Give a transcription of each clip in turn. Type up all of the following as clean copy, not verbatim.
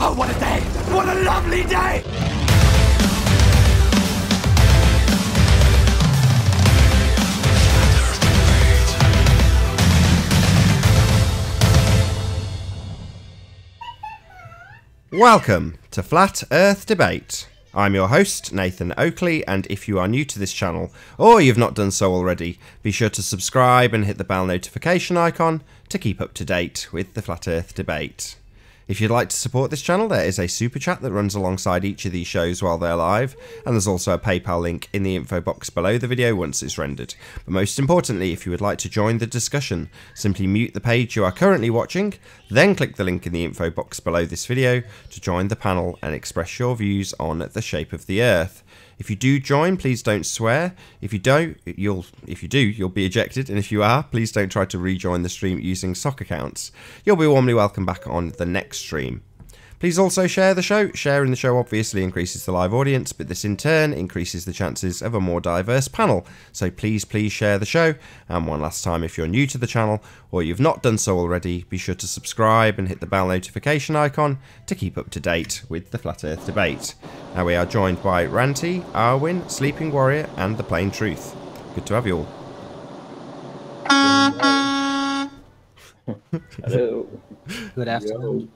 Oh, what a day! What a lovely day! Welcome to Flat Earth Debate. I'm your host, Nathan Oakley, and if you are new to this channel, or you've not done so already, be sure to subscribe and hit the bell notification icon to keep up to date with the Flat Earth Debate. If you'd like to support this channel, there is a super chat that runs alongside each of these shows while they're live, and there's also a PayPal link in the info box below the video once it's rendered. But most importantly, if you would like to join the discussion, simply mute the page you are currently watching, then click the link in the info box below this video to join the panel and express your views on the shape of the Earth. If you do join, please don't swear. If you do, you'll be ejected, and if you are, please don't try to rejoin the stream using sock accounts. You'll be warmly welcome back on the next stream. Please also share the show. Sharing the show obviously increases the live audience, but this in turn increases the chances of a more diverse panel. So please share the show. And one last time, if you're new to the channel or you've not done so already, be sure to subscribe and hit the bell notification icon to keep up to date with the Flat Earth Debate. Now we are joined by Ranty, Arwin, Sleeping Warrior and The Plain Truth. Good to have you all. Hello. Good afternoon.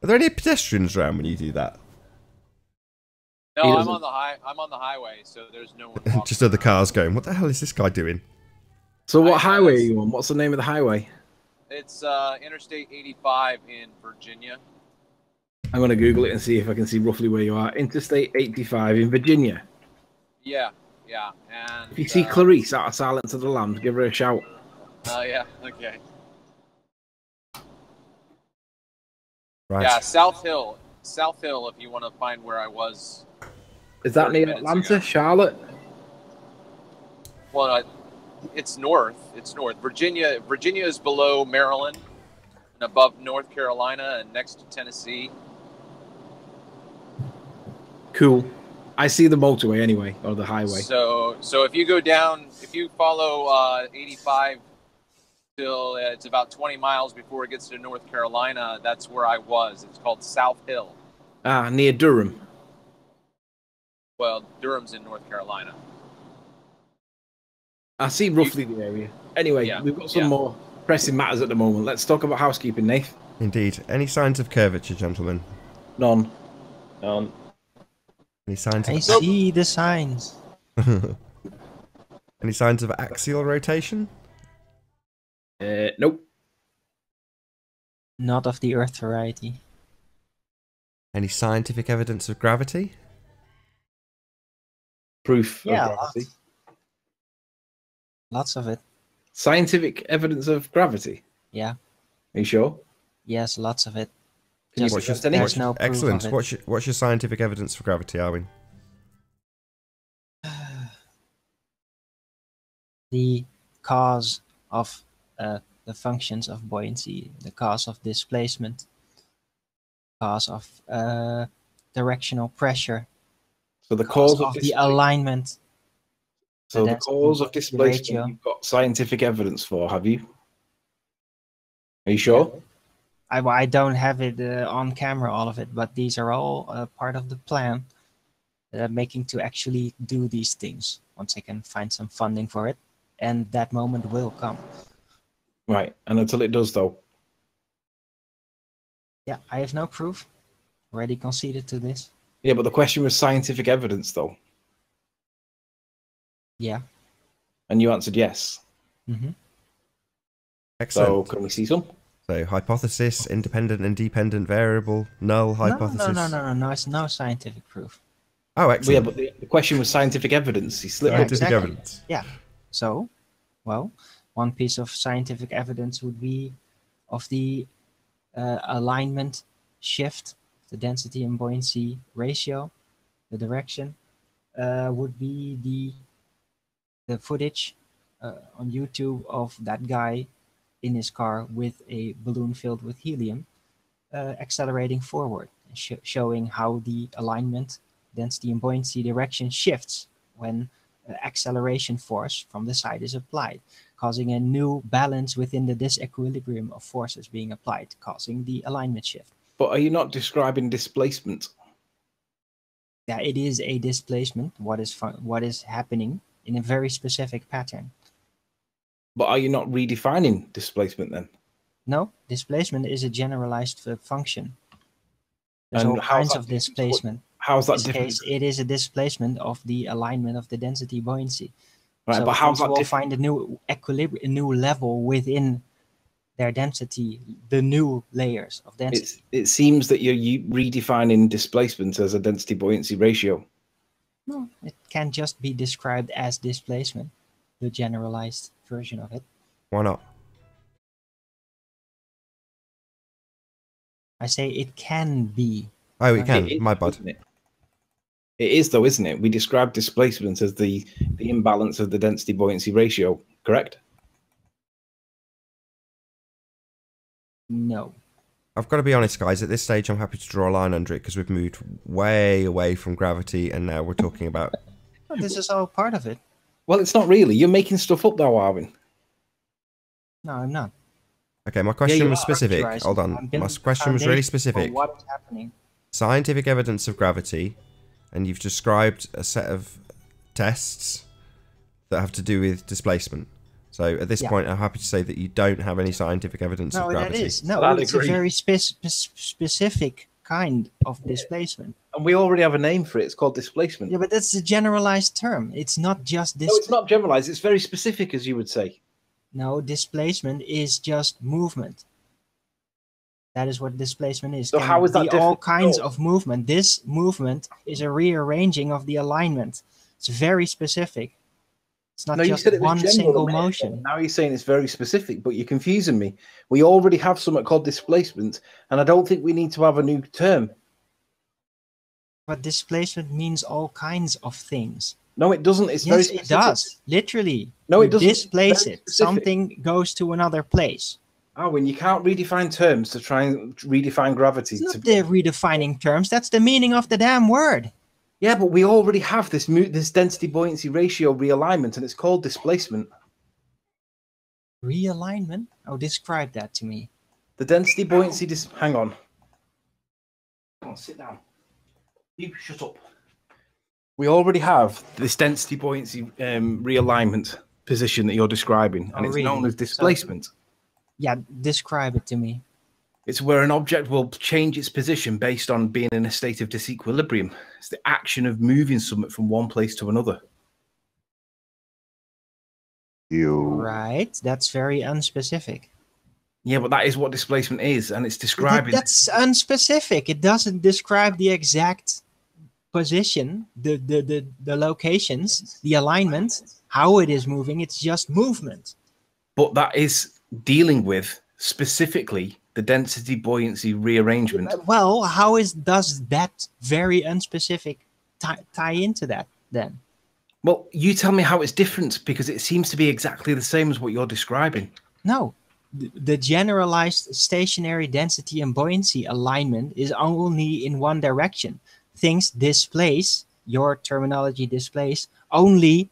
Are there any pedestrians around when you do that? No, I'm on the highway, so there's no one walking. Just other cars going, what the hell is this guy doing? So what highway are you on? What's the name of the highway? It's Interstate 85 in Virginia. I'm going to Google it and see if I can see roughly where you are. Interstate 85 in Virginia. Yeah. And If you see Clarice out of Silence of the Lambs, give her a shout. yeah, okay. Right. Yeah, South Hill, if you want to find where I was. Is that 30 near minutes Atlanta, ago. Charlotte? Well, it's north. Virginia is below Maryland and above North Carolina and next to Tennessee. Cool. I see the motorway anyway, or the highway. So if you go down, if you follow 85 till it's about 20 miles before it gets to North Carolina, that's where I was. It's called South Hill. Ah, near Durham. Well, Durham's in North Carolina. I see roughly the area. Anyway, Yeah, we've got some more pressing matters at the moment. Let's talk about housekeeping, Nath. Indeed. Any signs of curvature, gentlemen? None. Any signs I of... see the signs. Any signs of axial rotation? Nope. Not of the Earth variety. Any scientific evidence of gravity? Proof Yeah, of gravity. Lots of it. Scientific evidence of gravity? Yeah. Are you sure? Yes, lots of it. Can you Just suggest any? there's no proof Excellent. of it. What's your scientific evidence for gravity, Arwin? The cause of the functions of buoyancy, the cause of displacement, cause of directional pressure, So the cause of the alignment. So the That's cause of displacement ratio. you've got scientific evidence for, have you? Are you sure? I don't have it on camera, all of it, but these are all part of the plan that I'm making to actually do these things once I can find some funding for it, and that moment will come. Right, and until it does though. Yeah, I have no proof. Already conceded to this. Yeah, but the question was scientific evidence though. Yeah. And you answered yes. Mm-hmm. Excellent. So can we see some? So hypothesis, independent and dependent variable, null hypothesis. No, it's no scientific proof. Oh, Well, yeah, excellent. but the question was scientific evidence. He slipped Yeah, up. Scientific exactly. evidence. Yeah. So, well, one piece of scientific evidence would be of the alignment shift, the density and buoyancy ratio, the direction, would be the footage on YouTube of that guy in his car with a balloon filled with helium accelerating forward, showing how the alignment, density and buoyancy direction shifts when acceleration force from the side is applied, causing a new balance within the disequilibrium of forces being applied, causing the alignment shift. But are you not describing displacement? Yeah, it is a displacement. What is happening in a very specific pattern. But are you not redefining displacement then? No, displacement is a generalized function. There's And all how's kinds that of different? displacement. How's In that this different? case, it is a displacement of the alignment of the density buoyancy. Right, So but how's things that will different? find a new equilibrium, a new level within their density, the new layers of density. It seems that you're redefining displacement as a density buoyancy ratio. No, it can just be described as displacement, the generalized version of it. Why not? I say it can be. Oh, it can. It is, My bad. isn't it? It is though, isn't it? We describe displacement as the imbalance of the density buoyancy ratio, correct? No. I've got to be honest, guys. At this stage, I'm happy to draw a line under it because we've moved way away from gravity, and now we're talking about. Well, this is all part of it. Well, it's not really. You're making stuff up now, Arvin. No, I'm not. Okay, my question you was are specific. Characterizing. Hold on. I'm My building question was really foundation specific. for what is happening? Scientific evidence of gravity, and you've described a set of tests that have to do with displacement. So at this point, I'm happy to say that you don't have any scientific evidence of gravity. That is. No, I'd it's agree. a very specific kind of displacement. And we already have a name for it. It's called displacement. Yeah, but that's a generalized term. It's not just this. No, it's not generalized. It's very specific, as you would say. No, displacement is just movement. That is what displacement is. So Can how is that be different all kinds from- of movement. This movement is a rearranging of the alignment. It's very specific. It's not No, you just said it was one general a single minute ago. motion. Now you're saying it's very specific, but you're confusing me. We already have something called displacement, and I don't think we need to have a new term. But displacement means all kinds of things. No, it doesn't. It's very Yes, specific. it does. Literally. No, it You doesn't. displace Very it. specific. Something goes to another place. When you can't redefine terms to try and redefine gravity. It's not the redefining terms. That's the meaning of the damn word. Yeah, but we already have this density buoyancy ratio realignment, and it's called displacement. Realignment? Oh, describe that to me. The density buoyancy. Hang on. Come on, sit down. You shut up. We already have this density buoyancy realignment position that you're describing, and it's known as displacement. Yeah, describe it to me. It's where an object will change its position based on being in a state of disequilibrium. It's the action of moving something from one place to another. Right, that's very unspecific. Yeah, but that is what displacement is, and it's describing. That's unspecific. It doesn't describe the exact position, the locations, the alignment, how it is moving. It's just movement. But that is dealing with specifically the density buoyancy rearrangement. Well, how does that very unspecific tie into that then? Well, you tell me how it's different, because it seems to be exactly the same as what you're describing. No, the generalized stationary density and buoyancy alignment is only in one direction. Things displace, your terminology displace, only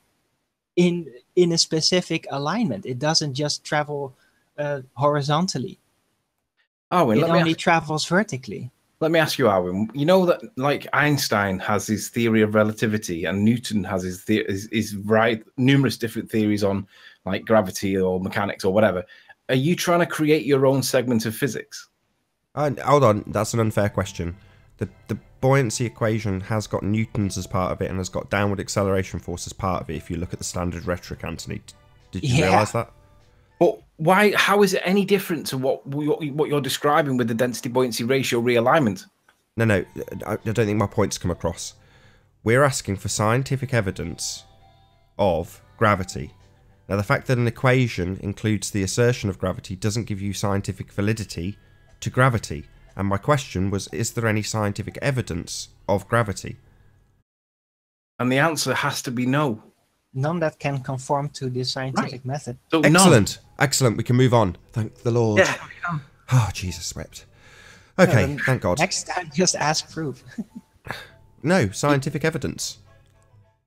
in a specific alignment. It doesn't just travel horizontally. It only travels vertically. Let me ask you, Arwin. You know that, like, Einstein has his theory of relativity, and Newton has his numerous different theories on, like, gravity or mechanics or whatever. Are you trying to create your own segment of physics? Hold on, that's an unfair question. The buoyancy equation has got newtons as part of it and has got downward acceleration force as part of it. If you look at the standard rhetoric, Anthony, did you realise that? But why? How is it any different to what you're describing with the density buoyancy ratio realignment? No, I don't think my point's come across. We're asking for scientific evidence of gravity. Now, the fact that an equation includes the assertion of gravity doesn't give you scientific validity to gravity. And my question was, is there any scientific evidence of gravity? And the answer has to be no. None that can conform to the scientific method. So Excellent. Excellent. We can move on. Thank the Lord. Yeah. Oh, Jesus wept. Okay, thank God. Next time, just ask proof. No, scientific evidence.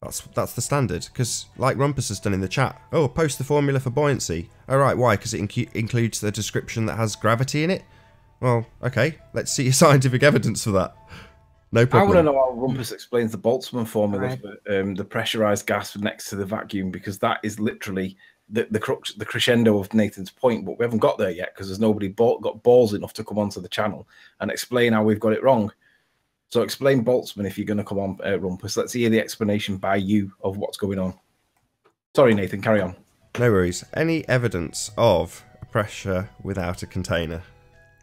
That's the standard. Because, like Rumpus has done in the chat, oh, post the formula for buoyancy. Oh, right, why? Because it includes the description that has gravity in it? Well, okay. Let's see your scientific evidence for that. No problem. I want to know how Rumpus explains the Boltzmann formula Right. for the pressurized gas next to the vacuum, because that is literally the crescendo of Nathan's point, but we haven't got there yet because there's nobody got balls enough to come onto the channel and explain how we've got it wrong. So explain Boltzmann if you're going to come on, Rumpus. Let's hear the explanation by you of what's going on. Sorry, Nathan, carry on. No worries. Any evidence of pressure without a container?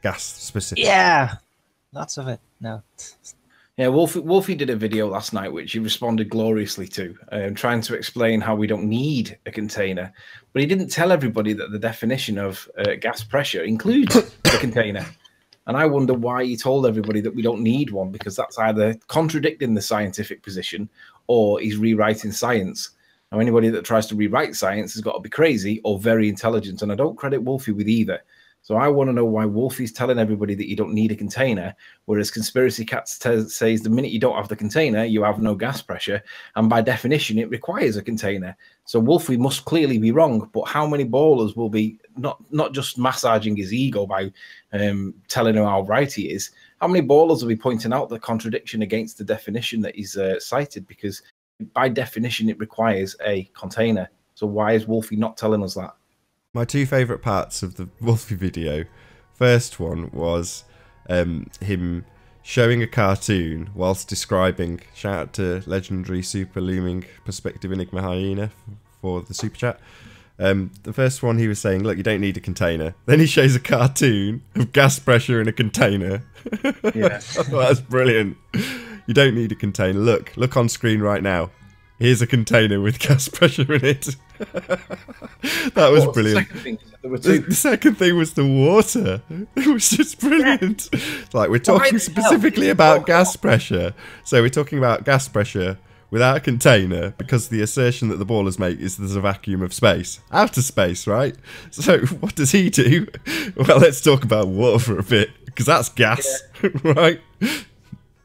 Gas specific. Yeah, lots of it. No. Yeah, Wolfie did a video last night which he responded gloriously to, trying to explain how we don't need a container. But he didn't tell everybody that the definition of gas pressure includes a container. And I wonder why he told everybody that we don't need one, because that's either contradicting the scientific position or he's rewriting science. Now, anybody that tries to rewrite science has got to be crazy or very intelligent, and I don't credit Wolfie with either. So I want to know why Wolfie's telling everybody that you don't need a container, whereas Conspiracy Cat says the minute you don't have the container, you have no gas pressure, and by definition, it requires a container. So Wolfie must clearly be wrong, but how many ballers will be not just massaging his ego by telling him how right he is, how many ballers will be pointing out the contradiction against the definition that he's cited, because by definition, it requires a container. So why is Wolfie not telling us that? My two favourite parts of the Wolfie video. First one was him showing a cartoon whilst describing, shout out to legendary super looming perspective enigma hyena for the super chat. The first one he was saying, look, you don't need a container. Then he shows a cartoon of gas pressure in a container. Yeah. That's brilliant. You don't need a container. Look on screen right now. Here's a container with gas pressure in it. That was brilliant. The second thing was the water. It was just brilliant. Like, we're talking specifically about gas pressure. So we're talking about gas pressure without a container, because the assertion that the ballers make is there's a vacuum of space. Outer space, right? So what does he do? Well, let's talk about water for a bit, because that's gas, right?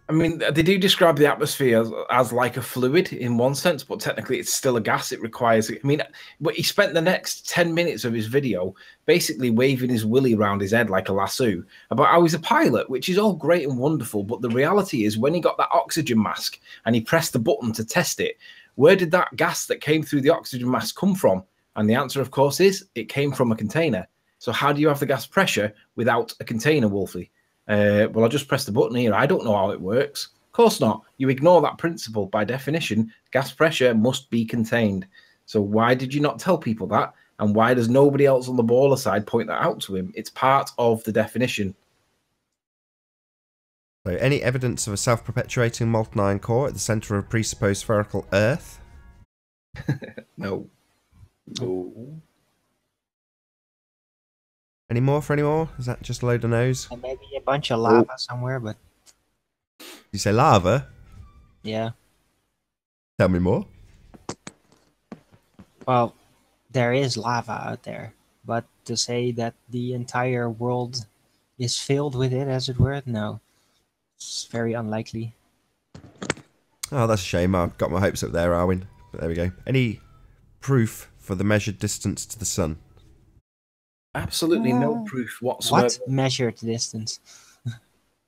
I mean, they do describe the atmosphere as like a fluid in one sense, but technically it's still a gas. It requires, I mean, but he spent the next 10 minutes of his video basically waving his willy around his head like a lasso about how he's a pilot, which is all great and wonderful. But the reality is, when he got that oxygen mask and he pressed the button to test it, where did that gas that came through the oxygen mask come from? And the answer, of course, is it came from a container. So how do you have the gas pressure without a container, Wolfie? Well, I just pressed the button here. I don't know how it works. Of course not. You ignore that principle. By definition, gas pressure must be contained. So why did you not tell people that? And why does nobody else on the baller side point that out to him? It's part of the definition. So, any evidence of a self-perpetuating molten iron core at the centre of a presupposed spherical Earth? No. No. Any more for any more? Is that just a load of no's? And maybe a bunch of lava somewhere, but You say lava? yeah. Tell me more. Well, there is lava out there, but to say that the entire world is filled with it, as it were, no. It's very unlikely. Oh, that's a shame. I've got my hopes up there, Arwin. But there we go. Any proof for the measured distance to the sun? Absolutely no proof whatsoever. What measured distance?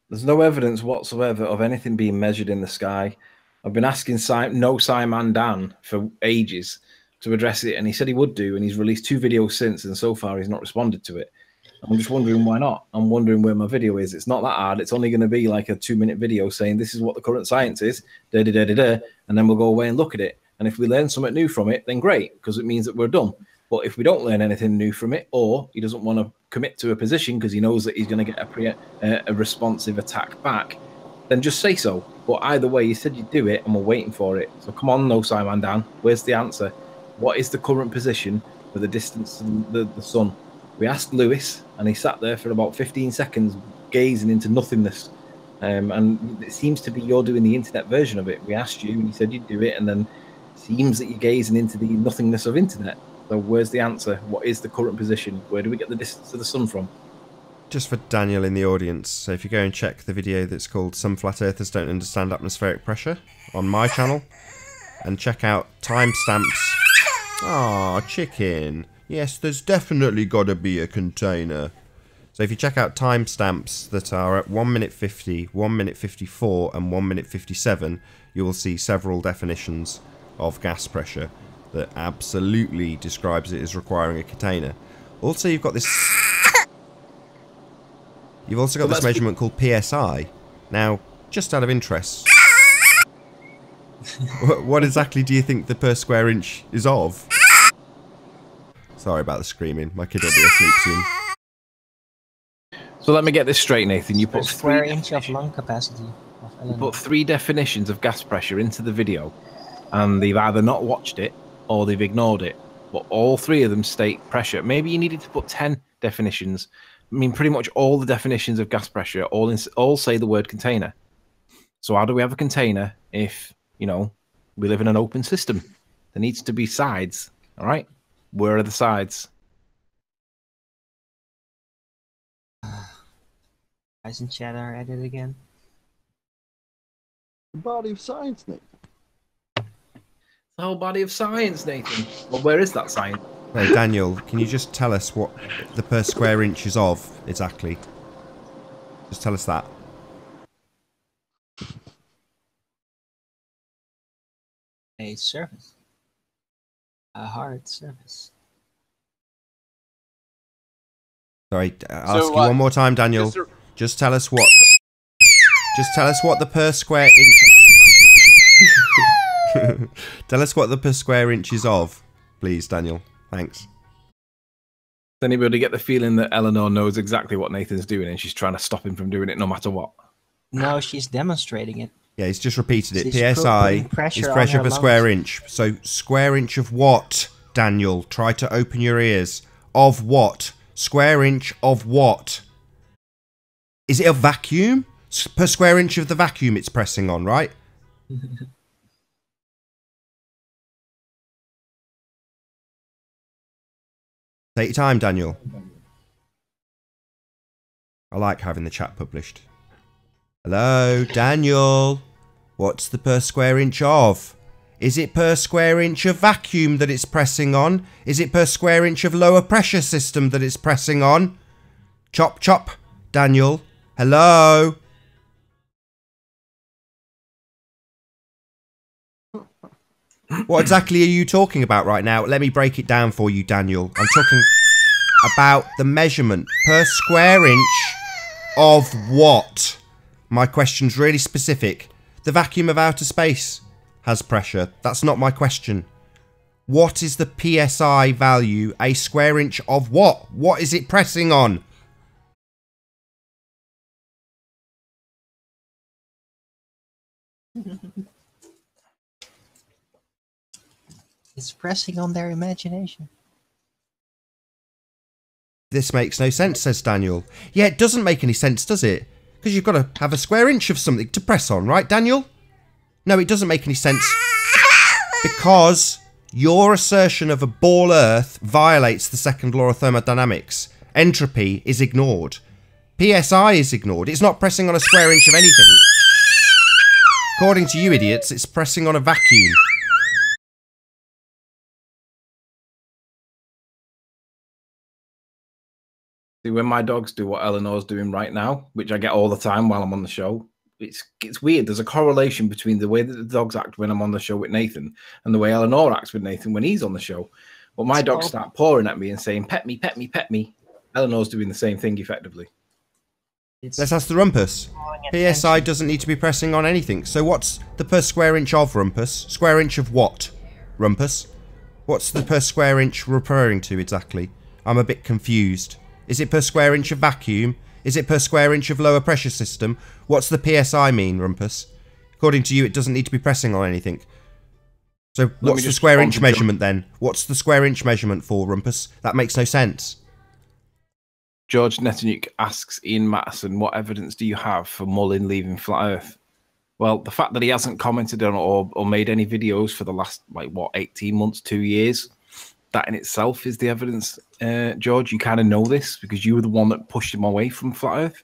There's no evidence whatsoever of anything being measured in the sky. I've been asking No Simon Dan for ages to address it, and he said he would do, and he's released 2 videos since, and so far he's not responded to it. I'm just wondering why not. I'm wondering where my video is. It's not that hard. It's only going to be like a 2-minute video saying this is what the current science is, and then we'll go away and look at it. And if we learn something new from it, then great, because it means that we're done. But if we don't learn anything new from it, or he doesn't want to commit to a position because he knows that he's going to get a responsive attack back, then just say so. But either way, you said you'd do it, and we're waiting for it. So come on, No Simon Dan. Where's the answer? What is the current position for the distance to the sun? We asked Lewis, and he sat there for about 15 seconds gazing into nothingness. And it seems to be you're doing the internet version of it. We asked you, and you said you'd do it, and then it seems that you're gazing into the nothingness of internet. So where's the answer? What is the current position? Where do we get the distance to the sun from? Just for Daniel in the audience, so if you go and check the video that's called Some Flat Earthers Don't Understand Atmospheric Pressure on my channel, and check out timestamps. Ah, chicken. Yes, there's definitely got to be a container. So if you check out timestamps that are at 1 minute 50, 1 minute 54 and 1 minute 57, you will see several definitions of gas pressure that absolutely describes it as requiring a container. Also, you've got this... You've also got this measurement called PSI. Now, just out of interest, what exactly do you think the per square inch is of? Sorry about the screaming. My kid will be asleep soon. So let me get this straight, Nathan. You put square inch of lung capacity. You put 3 definitions of gas pressure into the video, and they've either not watched it or they've ignored it. But all 3 of them state pressure. Maybe you needed to put 10 definitions. I mean, pretty much all the definitions of gas pressure all say the word container. So how do we have a container if, you know, we live in an open system? There needs to be sides, all right? Where are the sides? Guys in chat are at it again. The body of science, Nick. The whole body of science, Nathan. Well, where is that science? Hey, Daniel, can you just tell us what the per square inch is of exactly? Just tell us that. A surface. A hard surface. Sorry, I'll ask you one more time, Daniel. Just tell us what... Just tell us what the per square inch... Tell us what the per square inch is of, please, Daniel. Thanks. Does anybody get the feeling that Eleanor knows exactly what Nathan's doing and she's trying to stop him from doing it no matter what? No, she's demonstrating it. Yeah, he's just repeated it. She's PSI pressure is pressure on per her square lungs. inch. So square inch of what, Daniel? Try to open your ears. Of what? Square inch of what? Is it a vacuum? Per square inch of the vacuum it's pressing on, right? Take your time, Daniel. I like having the chat published. Hello, Daniel. What's the per square inch of? Is it per square inch of vacuum that it's pressing on? Is it per square inch of lower pressure system that it's pressing on? Chop, chop, Daniel. Hello? What exactly are you talking about right now? Let me break it down for you, Daniel. I'm talking about the measurement per square inch of what? My question's really specific. The vacuum of outer space has pressure. That's not my question. What is the PSI value? A square inch of what? What is it pressing on? It's pressing on their imagination. This makes no sense, says Daniel. Yeah, it doesn't make any sense, does it? Because you've got to have a square inch of something to press on, right, Daniel? No, it doesn't make any sense. Because your assertion of a ball Earth violates the second law of thermodynamics. Entropy is ignored. PSI is ignored. It's not pressing on a square inch of anything. According to you idiots, it's pressing on a vacuum. See, when my dogs do what Eleanor's doing right now, which I get all the time while I'm on the show, it's weird. There's a correlation between the way that the dogs act when I'm on the show with Nathan and the way Eleanor acts with Nathan when he's on the show. But my dogs start pawing at me and saying, pet me, pet me, pet me. Eleanor's doing the same thing effectively. Let's ask the rumpus. PSI doesn't need to be pressing on anything. So what's the per square inch of rumpus? Square inch of what, rumpus? What's the per square inch referring to exactly? I'm a bit confused. Is it per square inch of vacuum? Is it per square inch of lower pressure system? What's the PSI mean, rumpus? According to you, it doesn't need to be pressing on anything. So what's the square inch measurement then? What's the square inch measurement for, rumpus? That makes no sense. George Netanyahu asks Ian Matteson, what evidence do you have for Mullin leaving Flat Earth? Well, the fact that he hasn't commented on or made any videos for the last, 18 months, 2 years, that in itself is the evidence, George. You kind of know this because you were the one that pushed him away from Flat Earth.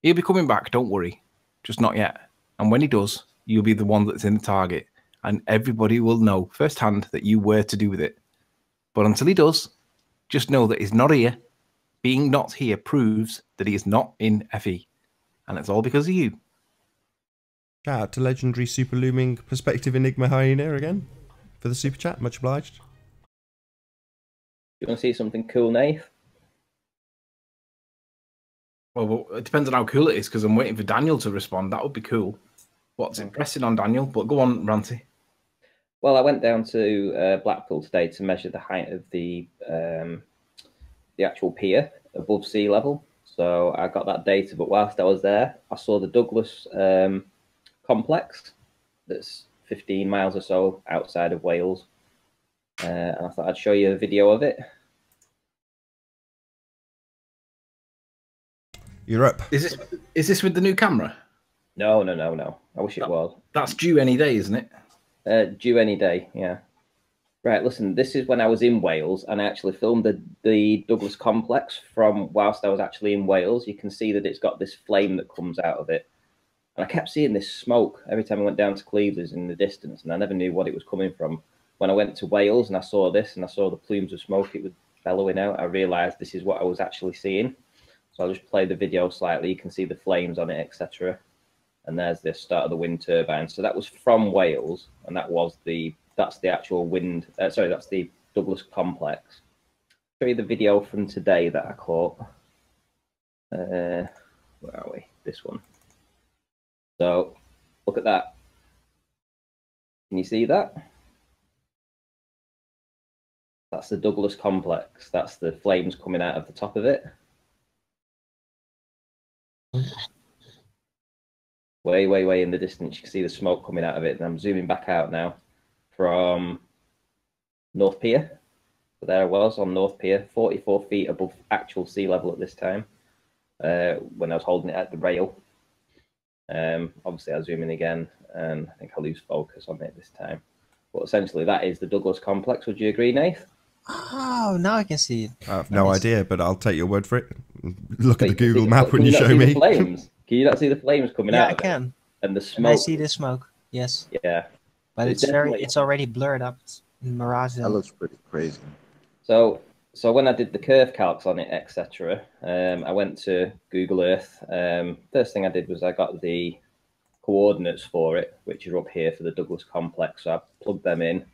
He'll be coming back, don't worry. Just not yet. And when he does, you'll be the one that's in the target. And everybody will know firsthand that you were to do with it. But until he does, just know that he's not here. being not here proves that he is not in FE. And it's all because of you. Shout out to legendary super looming perspective Enigma Hyena again for the super chat. Much obliged. You want to see something cool, Nath? Well, it depends on how cool it is, because I'm waiting for Daniel to respond. That would be cool. What's impressing on Daniel? But go on, Ranty. Well, I went down to Blackpool today to measure the height of the actual pier above sea level. So I got that data, but whilst I was there, I saw the Douglas complex that's 15 miles or so outside of Wales. And I thought I'd show you a video of it. You're up. Is this with the new camera? No. I wish it was. That's due any day, isn't it? Due any day, yeah. Right, listen, this is when I was in Wales, and I actually filmed the Douglas complex from whilst I was actually in Wales. You can see that it's got this flame that comes out of it. And I kept seeing this smoke every time I went down to Cleveland in the distance, and I never knew what it was coming from. When I went to Wales and I saw this, and I saw the plumes of smoke it was bellowing out, I realised this is what I was actually seeing. So I'll just play the video slightly. You can see the flames on it, etc. And there's the start of the wind turbine. So that was from Wales, and that's the actual wind. That's the Douglas complex. I'll show you the video from today that I caught. Where are we? This one. So look at that. Can you see that? That's the Douglas complex. That's the flames coming out of the top of it. Way in the distance, you can see the smoke coming out of it. And I'm zooming back out now from North Pier. So there I was on North Pier, 44 feet above actual sea level at this time, when I was holding it at the rail. Obviously, I'll zoom in again, and I think I lose focus on it this time. But essentially, that is the Douglas complex. Would you agree, Nath? Oh, now I can see it. I have no idea, but I'll take your word for it. Look Wait, at the Google can map when you not show see the me. flames? Can you not see the flames coming Yeah, out I of it? can. And the And smoke. I see the smoke. Yes. Yeah. But It's it's already blurred up in Mirage. That looks pretty crazy. So when I did the curve calcs on it, etc., I went to Google Earth. First thing I did was I got the coordinates for it, which are up here for the Douglas complex. So I plugged them in,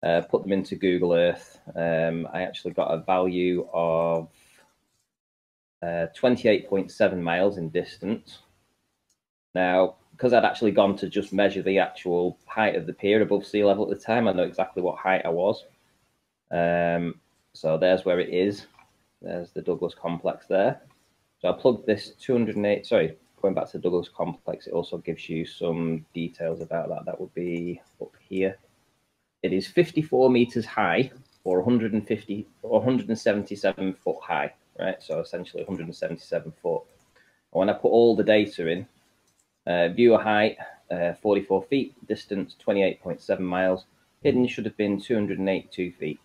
put them into Google Earth. I actually got a value of 28.7 miles in distance. Now, because I'd actually gone to just measure the actual height of the pier above sea level at the time, I know exactly what height I was. So there's where it is. There's the Douglas complex there. So I plugged this 208, sorry, going back to the Douglas complex, it also gives you some details about that. That would be up here. It is 54 meters high, or 177 foot high, right? So essentially 177 foot. And when I put all the data in, viewer height, 44 feet, distance 28.7 miles, hidden should have been 282 feet.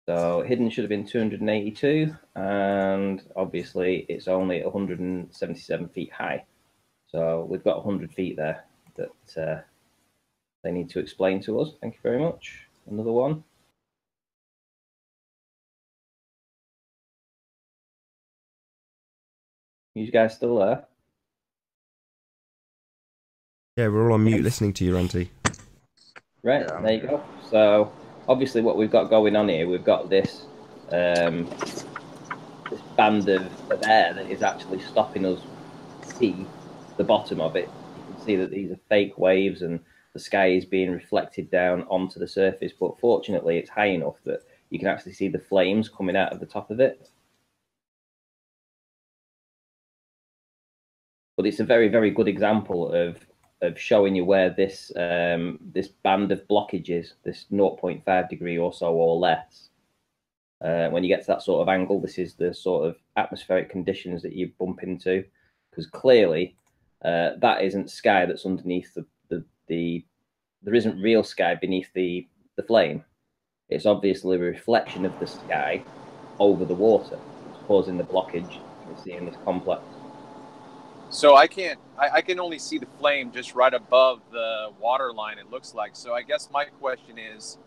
So hidden should have been 282, and obviously it's only 177 feet high. So we've got 100 feet there that they need to explain to us. Thank you very much. Another one. You guys still there? Yeah, we're all on mute listening to you, Ranty. Right, Yeah. there you go. So obviously what we've got going on here, we've got this this band of air that is actually stopping us see the bottom of it. You can see that these are fake waves and the sky is being reflected down onto the surface, but fortunately it's high enough that you can actually see the flames coming out of the top of it. But it's a very, very good example of showing you where this this band of blockage is, this 0.5 degree or so or less. When you get to that sort of angle, this is the sort of atmospheric conditions that you bump into, because clearly that isn't sky that's underneath there isn't real sky beneath the flame. It's obviously a reflection of the sky over the water. It's causing the blockage you see in this complex. So I can only see the flame just right above the water line, it looks like. So I guess my question is,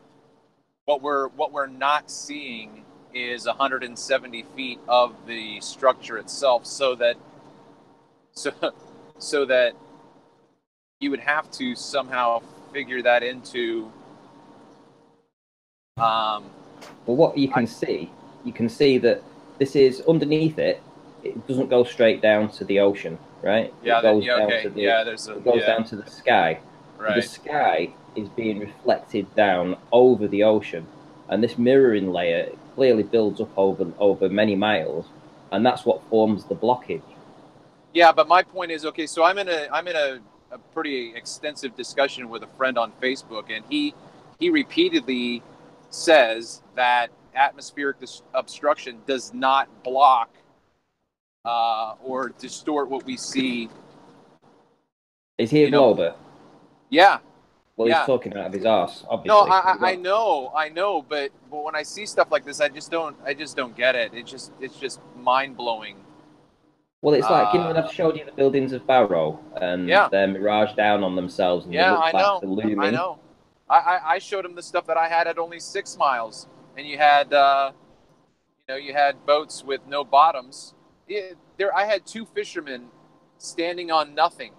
What we're not seeing is 170 feet of the structure itself, so that you would have to somehow figure that into. Well, what you can see that this is underneath it. It doesn't go straight down to the ocean, right? Yeah, it goes okay. down to the, It goes down to the sky. Right. The sky is being reflected down over the ocean, and this mirroring layer clearly builds up over many miles, and that's what forms the blockage. Yeah, but my point is, okay, so I'm in a pretty extensive discussion with a friend on Facebook, and he repeatedly says that atmospheric obstruction does not block or distort what we see. Is he a glober? Yeah. Well, yeah. He's talking out of his arse, obviously. No, I know, but when I see stuff like this, I just don't get it. It's just mind blowing. Well, it's like, when I've showed you the buildings of Barrow and they're miraged down on themselves, and they look like they're looming. I know. I showed him the stuff that I had at only 6 miles, and you had you had boats with no bottoms. I had 2 fishermen standing on nothing.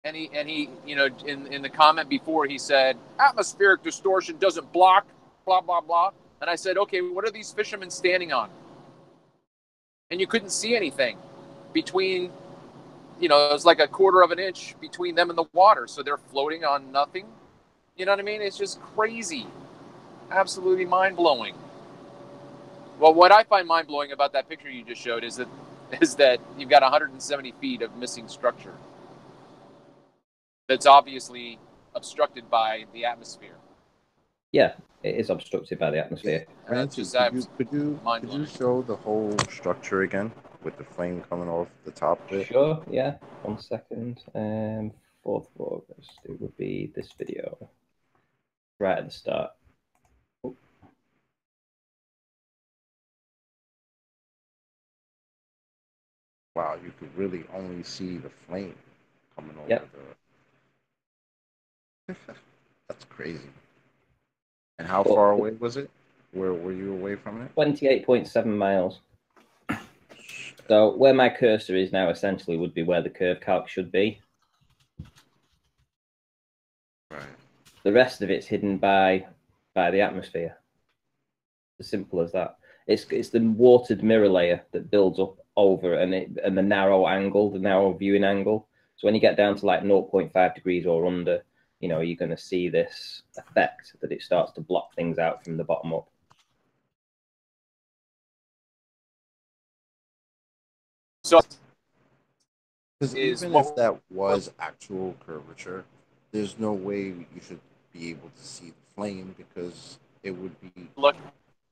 And he in the comment before, he said atmospheric distortion doesn't block blah blah blah, and I said, okay, what are these fishermen standing on? And you couldn't see anything between, it was like a quarter of an inch between them and the water, so they're floating on nothing. You know what I mean? It's just crazy, absolutely mind blowing. Well, what I find mind blowing about that picture you just showed is that you've got 170 feet of missing structure that's obviously obstructed by the atmosphere. Yeah, it is obstructed by the atmosphere. Francis, could you show the whole structure again with the flame coming off the top of it? Sure, yeah. 1 second. 4th of August, it would be this video right at the start. Oh. Wow, you could really only see the flame coming over Yep. That's crazy. And how far away was it? Where were you away from it? 28.7 miles. So where my cursor is now essentially would be where the curve calc should be. Right. The rest of it's hidden by the atmosphere. As simple as that. It's the watered mirror layer that builds up over and the narrow angle, the narrow viewing angle. So when you get down to like 0.5 degrees or under, you're going to see this effect that it starts to block things out from the bottom up. So, because even if that was actual curvature, there's no way you should be able to see the flame because it would be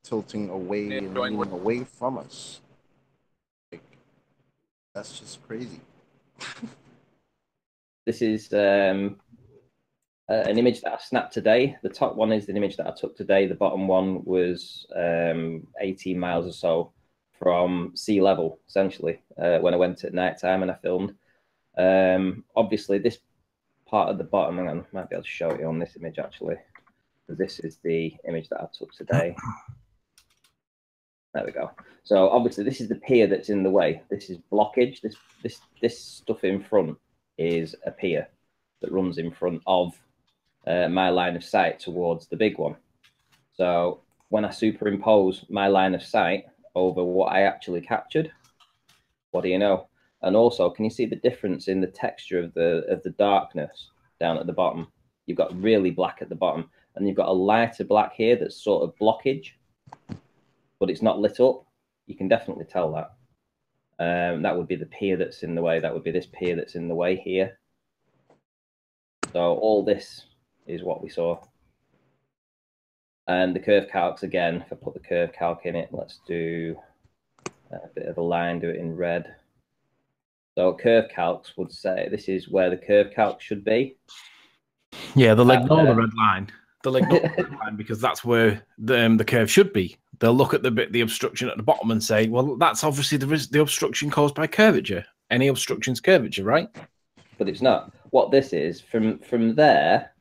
tilting away and leaning away from us. Like, that's just crazy. This is an image that I snapped today. The top one is the image that I took today. The bottom one was 18 miles or so from sea level, essentially, when I went at night time and I filmed. Obviously, this part at the bottom, hang on, I might be able to show it on this image, actually. This is the image that I took today. There we go. So, obviously, this is the pier that's in the way. This is blockage. This stuff in front is a pier that runs in front of my line of sight towards the big one. So when I superimpose my line of sight over what I actually captured, what do you know? And also, can you see the difference in the texture of the darkness down at the bottom? You've got really black at the bottom, and you've got a lighter black here that's sort of blockage, but it's not lit up. You can definitely tell that. That would be the pier that's in the way. That would be this pier that's in the way here. So all this is what we saw. And the curve calcs, again, if I put the curve calc in it, let's do a bit of a line, do it in red. So curve calcs would say this is where the curve calc should be. Yeah, they'll ignore the red line. They'll ignore the red line because that's where the curve should be. They'll look at the obstruction at the bottom and say, well, that's obviously the obstruction caused by curvature. Any obstruction's curvature, right? But it's not. What this is, from there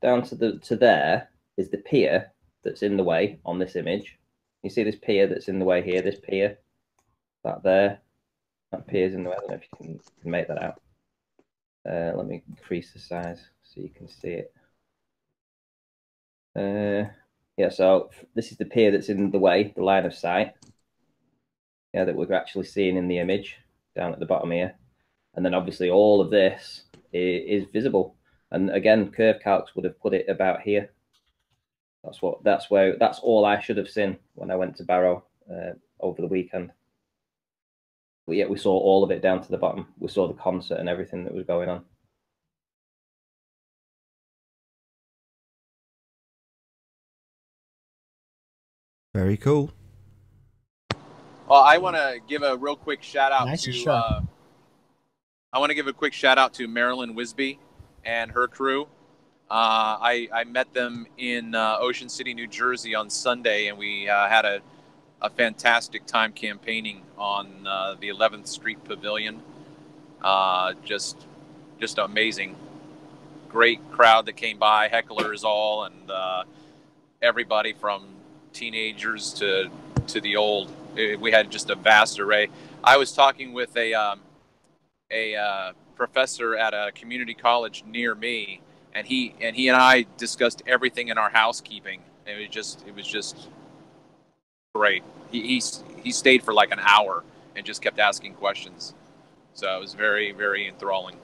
down to there, is the pier that's in the way on this image. You see this pier that's in the way here, this pier, that there, that pier's in the way. I don't know if you can make that out. Let me increase the size so you can see it. Yeah, so this is the pier that's in the way, the line of sight. Yeah, that we're actually seeing in the image down at the bottom here. And then obviously all of this is visible. And again, Curve Calcs would have put it about here. That's all I should have seen when I went to Barrow over the weekend. But yet we saw all of it down to the bottom. We saw the concert and everything that was going on. Very cool. Well, I want to give a real quick shout out Nice to. shot. I want to give a quick shout out to Marilyn Wisby and her crew. I met them in Ocean City, New Jersey on Sunday, and we had a fantastic time campaigning on the 11th Street Pavilion. Just amazing. Great crowd that came by, hecklers all, and everybody from teenagers to the old. We had just a vast array. I was talking with a professor at a community college near me, and he and I discussed everything in our housekeeping. It was just great. He stayed for like an hour and just kept asking questions. So it was very, very enthralling.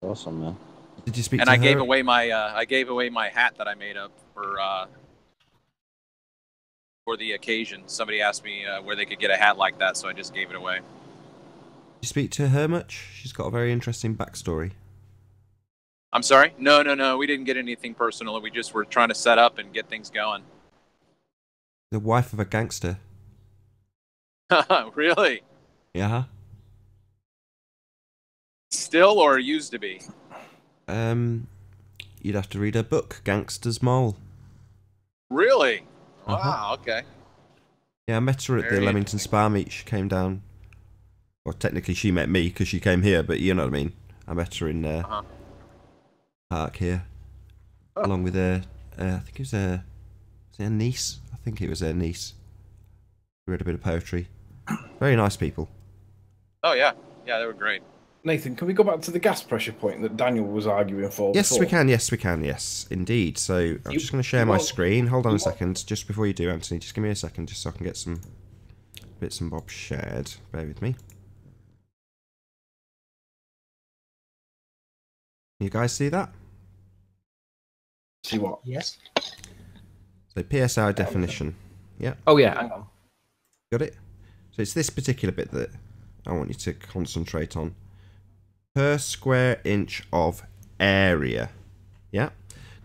Awesome, man. Did you speak And to I her? gave away my hat that I made up for the occasion. Somebody asked me where they could get a hat like that, so I just gave it away. Did you speak to her much? She's got a very interesting backstory. I'm sorry? No. We didn't get anything personal. We just were trying to set up and get things going. The wife of a gangster. Really? Yeah. Still or used to be? You'd have to read her book, Gangster's Mole. Really? Uh-huh. Wow, okay. Yeah, I met her at the Leamington Spa meet. She came down. Well, technically she met me because she came here, but you know what I mean. I met her in park here, along with her. I think it was her niece. I think it was her niece. We read a bit of poetry. Very nice people. Oh yeah, they were great. Nathan, can we go back to the gas pressure point that Daniel was arguing for? Yes, before? we can. Yes, we can. Yes, indeed. So I'm just going to share my screen. Hold on a second. Just before you do, Anthony, just give me a second, just so I can get some bits and bobs shared. Bear with me. You guys see that? See what? Yes. So PSI definition. Yeah. Oh yeah, hang on. Got it? So it's this particular bit that I want you to concentrate on. Per square inch of area. Yeah?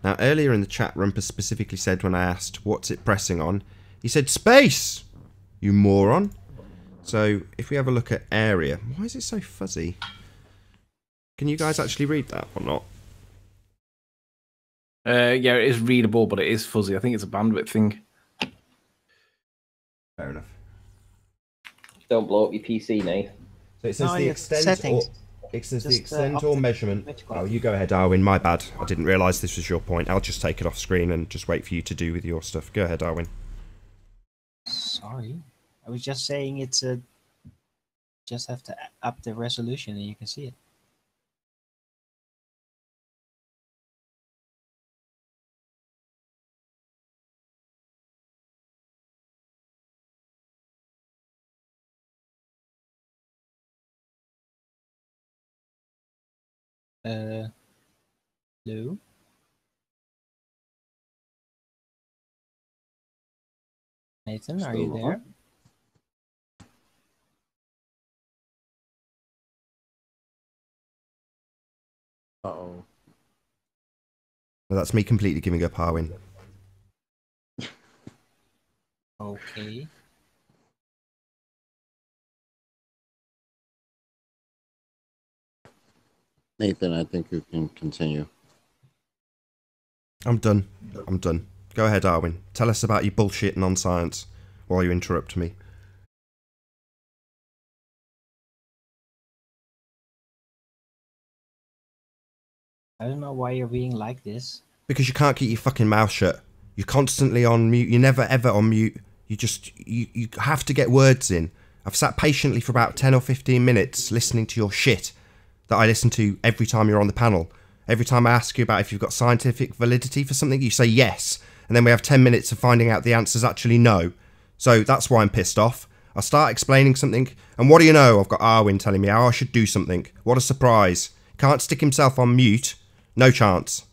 Now, earlier in the chat, Rumpus specifically said when I asked, what's it pressing on? He said, space! You moron. So, if we have a look at area, why is it so fuzzy? Can you guys actually read that or not? Yeah, it is readable, but it is fuzzy. I think it's a bandwidth thing. Fair enough. Don't blow up your PC, Nate. So it says the extent settings. It says the Just, extent or measurement. Oh, you go ahead, Darwin. My bad. I didn't realise this was your point. I'll just take it off screen and just wait for you to do with your stuff. Go ahead, Darwin. Sorry, I was just saying it's a. Just have to up the resolution and you can see it. Hello? Nathan, are you there? Uh-oh. Well, that's me completely giving up, Harwin. Okay. Nathan, I think you can continue. I'm done. I'm done. Go ahead, Darwin. Tell us about your bullshit non-science while you interrupt me. I don't know why you're being like this. Because you can't keep your fucking mouth shut. You're constantly on mute. You're never ever on mute. You have to get words in. I've sat patiently for about 10 or 15 minutes listening to your shit that I listen to every time you're on the panel. Every time I ask you about if you've got scientific validity for something, you say yes. And then we have 10 minutes of finding out the answer's actually no. So that's why I'm pissed off. I start explaining something, and what do you know? I've got Arwin telling me how I should do something. What a surprise. Can't stick himself on mute. No chance.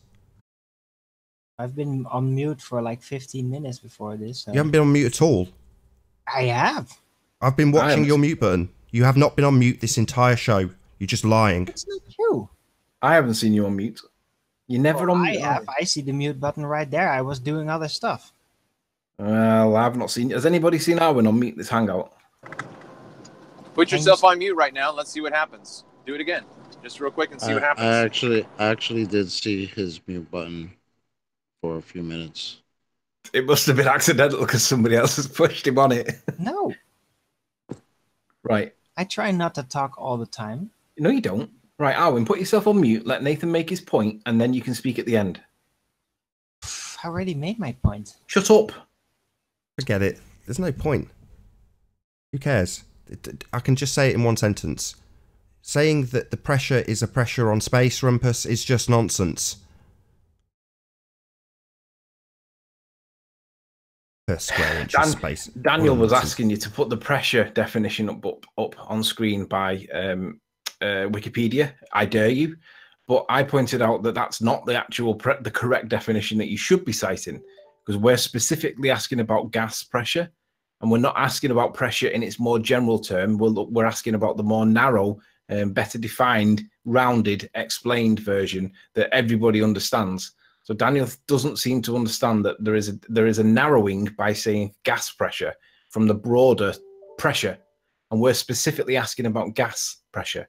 I've been on mute for like 15 minutes before this. So. You haven't been on mute at all. I have. I've been watching your mute button. You have not been on mute this entire show. You're just lying. It's not true. I haven't seen you on mute. You're never on mute. I have. I see the mute button right there. I was doing other stuff. Well, I've not seen. Has anybody seen Arwin on mute this hangout? Put yourself on mute right now. Let's see what happens. Do it again, just real quick, and see what happens. I actually did see his mute button for a few minutes. It must have been accidental because somebody else has pushed him on it. No. Right. I try not to talk all the time. No, you don't. Right, Arwin, put yourself on mute. Let Nathan make his point, and then you can speak at the end. I already made my point. Shut up. Forget it. There's no point. Who cares? I can just say it in one sentence. Saying that the pressure is a pressure on space, Rumpus, is just nonsense. Per square inch of space. Daniel was asking you to put the pressure definition up on screen by Wikipedia. I dare you. But I pointed out that that's not the actual the correct definition that you should be citing, because we're specifically asking about gas pressure, and we're not asking about pressure in its more general term. We're asking about the more narrow, better defined, rounded, explained version that everybody understands. So Daniel doesn't seem to understand that there is a narrowing by saying gas pressure from the broader pressure, and we're specifically asking about gas pressure.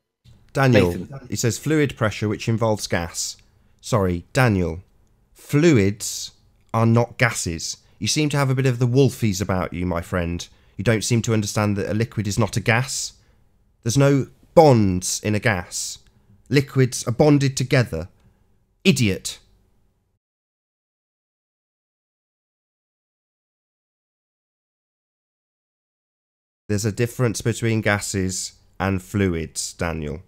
Daniel, Nathan. He says fluid pressure, which involves gas. Sorry, Daniel. Fluids are not gases. You seem to have a bit of the wolfies about you, my friend. You don't seem to understand that a liquid is not a gas. There's no bonds in a gas. Liquids are bonded together. Idiot. There's a difference between gases and fluids, Daniel.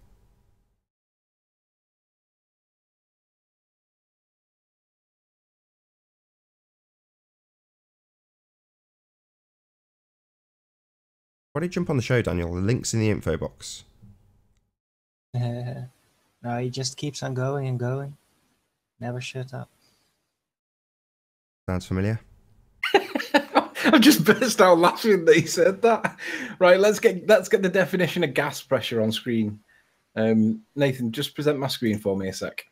Why don't you jump on the show, Daniel? The link's in the info box. No, he just keeps on going and going. Never shut up. Sounds familiar? I've just burst out laughing that he said that. Right, let's get the definition of gas pressure on screen. Nathan, just present my screen for me a sec.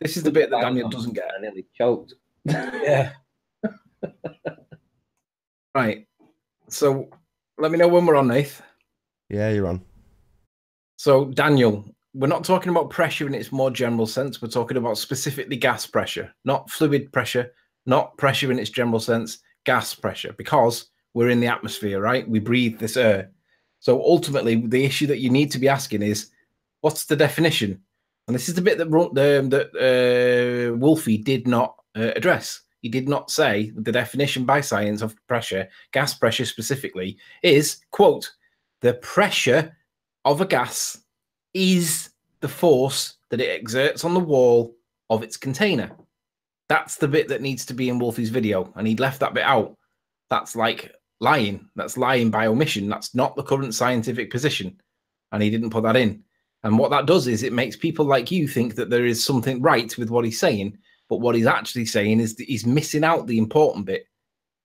This is the bit that Daniel doesn't get. I nearly choked. Yeah. Right. So let me know when we're on, Nath. Yeah, you're on. So, Daniel, we're not talking about pressure in its more general sense. We're talking about specifically gas pressure, not fluid pressure, not pressure in its general sense, gas pressure, because we're in the atmosphere, right? We breathe this air. So ultimately, the issue that you need to be asking is, what's the definition? And this is the bit that Wolfie did not address. He did not say the definition by science of pressure, gas pressure specifically, is, quote, the pressure of a gas is the force that it exerts on the wall of its container. That's the bit that needs to be in Wolfie's video, and he'd left that bit out. That's like lying. That's lying by omission. That's not the current scientific position, and he didn't put that in. And what that does is it makes people like you think that there is something right with what he's saying, but what he's actually saying is that he's missing out the important bit.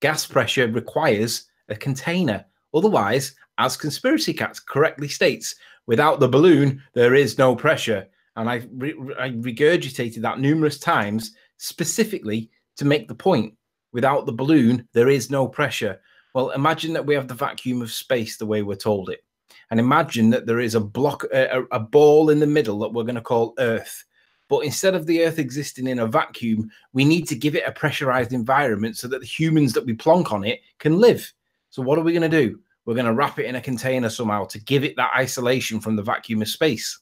Gas pressure requires a container. Otherwise, as Conspiracy Cats correctly states, without the balloon, there is no pressure. And I regurgitated that numerous times specifically to make the point. Without the balloon, there is no pressure. Well, imagine that we have the vacuum of space the way we're told it. And imagine that there is a block, a ball in the middle that we're going to call Earth. But instead of the Earth existing in a vacuum, we need to give it a pressurized environment so that the humans that we plonk on it can live. So what are we going to do? We're going to wrap it in a container somehow to give it that isolation from the vacuum of space.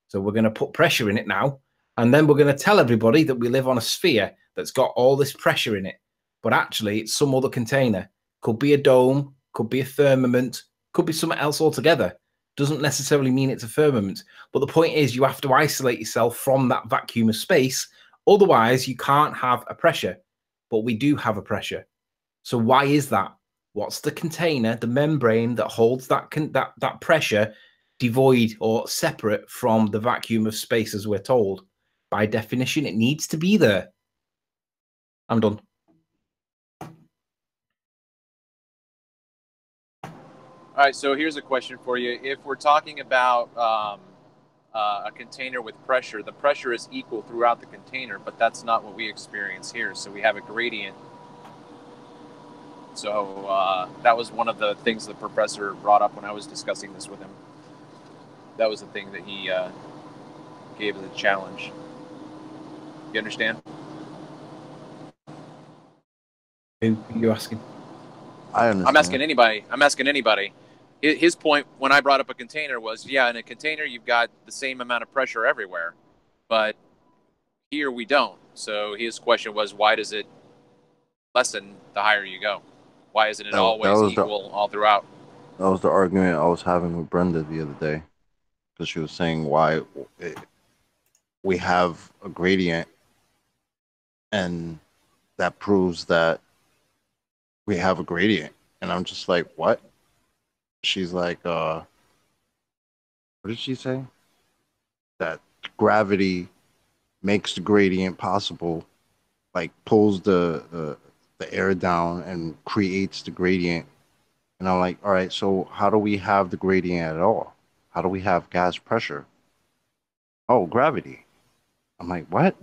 So we're going to put pressure in it now. And then we're going to tell everybody that we live on a sphere that's got all this pressure in it. But actually, it's some other container. Could be a dome, could be a firmament, could be something else altogether. Doesn't necessarily mean it's a firmament. But the point is, you have to isolate yourself from that vacuum of space. Otherwise, you can't have a pressure. But we do have a pressure. So why is that? What's the container, the membrane that holds that pressure devoid or separate from the vacuum of space, as we're told? By definition, it needs to be there. I'm done. All right, so here's a question for you. If we're talking about a container with pressure, the pressure is equal throughout the container, but that's not what we experience here. So we have a gradient. So that was one of the things the professor brought up when I was discussing this with him. That was the thing that he gave as a challenge. You understand? Who are you asking? I understand. I'm asking anybody. His point when I brought up a container was, yeah, in a container you've got the same amount of pressure everywhere, but here we don't. So his question was, why does it lessen the higher you go? Why isn't it always equal all throughout? That was the argument I was having with Brenda the other day, because she was saying why we have a gradient, and that proves that we have a gradient. And I'm just like, what? She's like, what did she say? That gravity makes the gradient possible, like pulls the air down and creates the gradient. And I'm like, all right, so how do we have the gradient at all? How do we have gas pressure? Oh, gravity. I'm like, what?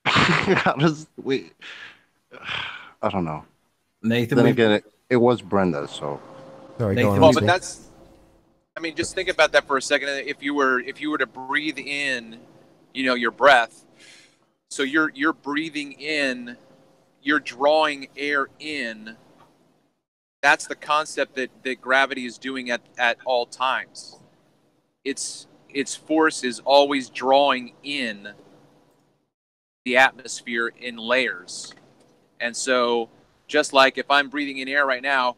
How does we? I don't know. Nathan, then again, it was Brenda, so. Sorry, Nathan, go on. Well, but that's. I mean, just think about that for a second. If you were to breathe in, your breath, so you're breathing in, you're drawing air in. That's the concept that gravity is doing at all times. Its force is always drawing in the atmosphere in layers. And so just like if I'm breathing in air right now,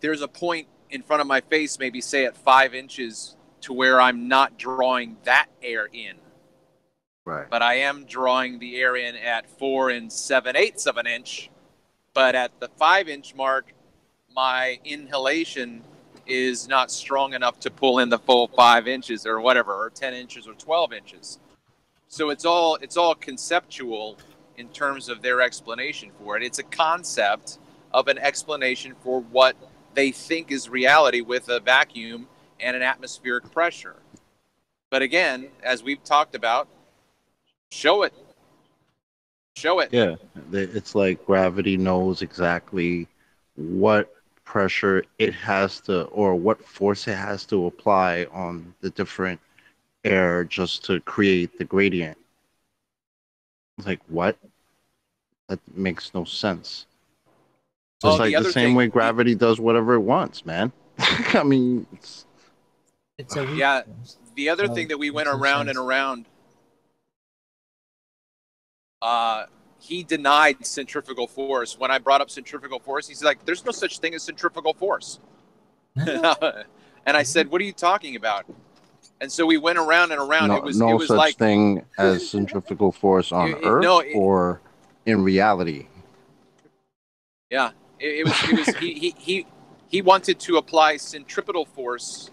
there's a point in front of my face, maybe say at 5 inches, to where I'm not drawing that air in. Right. But I am drawing the air in at 4 7/8 of an inch. But at the 5-inch mark, my inhalation is not strong enough to pull in the full 5 inches or whatever, or 10 inches or 12 inches. So it's all conceptual in terms of their explanation for it. It's a concept of an explanation for what they think is reality with a vacuum and an atmospheric pressure. But again, as we've talked about, show it. Show it. Yeah, it's like gravity knows exactly what pressure it has to, or what force it has to apply on the different air just to create the gradient. It's like, what? That makes no sense. Just like the same way gravity does whatever it wants, man. I mean, it's a yeah. The other thing that we went around and around, he denied centrifugal force. When I brought up centrifugal force, he's like, "There's no such thing as centrifugal force." And I said, "What are you talking about?" And so we went around and around. No, it was such like thing as centrifugal force on Earth or in reality. Yeah, it was he wanted to apply centripetal force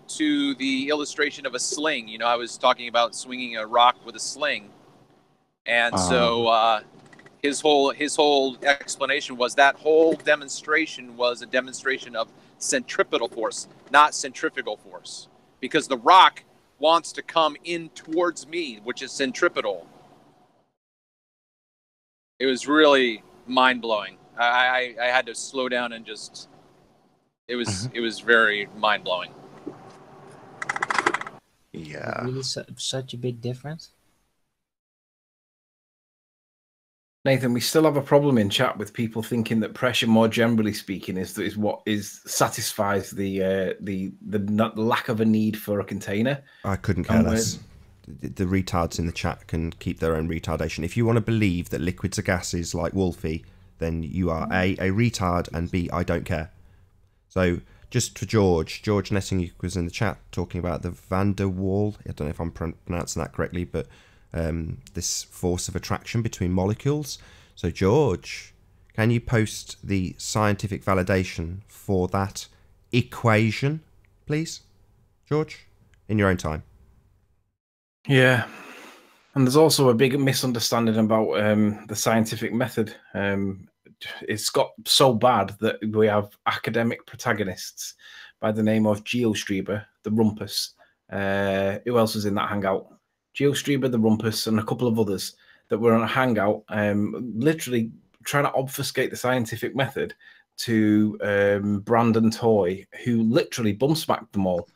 to the illustration of a sling. I was talking about swinging a rock with a sling, and so his whole explanation was that whole demonstration was a demonstration of centripetal force, not centrifugal force, because the rock wants to come in towards me, which is centripetal. It was really mind-blowing. I had to slow down and just it was very mind-blowing. Yeah. Really such a big difference? Nathan, we still have a problem in chat with people thinking that pressure, more generally speaking, is what satisfies the lack of a need for a container. I couldn't care less. The retards in the chat can keep their own retardation. If you want to believe that liquids are gases like Wolfie, then you are A, a retard, and B, I don't care. So just for George Nessing was in the chat talking about the van der Waal. I don't know if I'm pronouncing that correctly, but this force of attraction between molecules. So George, can you post the scientific validation for that equation, please? George, in your own time. Yeah. And there's also a big misunderstanding about the scientific method. It's got so bad that we have academic protagonists by the name of Geostrieber, the Rumpus. Who else was in that hangout? Geostrieber, the Rumpus, and a couple of others that were on a hangout, literally trying to obfuscate the scientific method to Brandon Toy, who literally bum-smacked them all.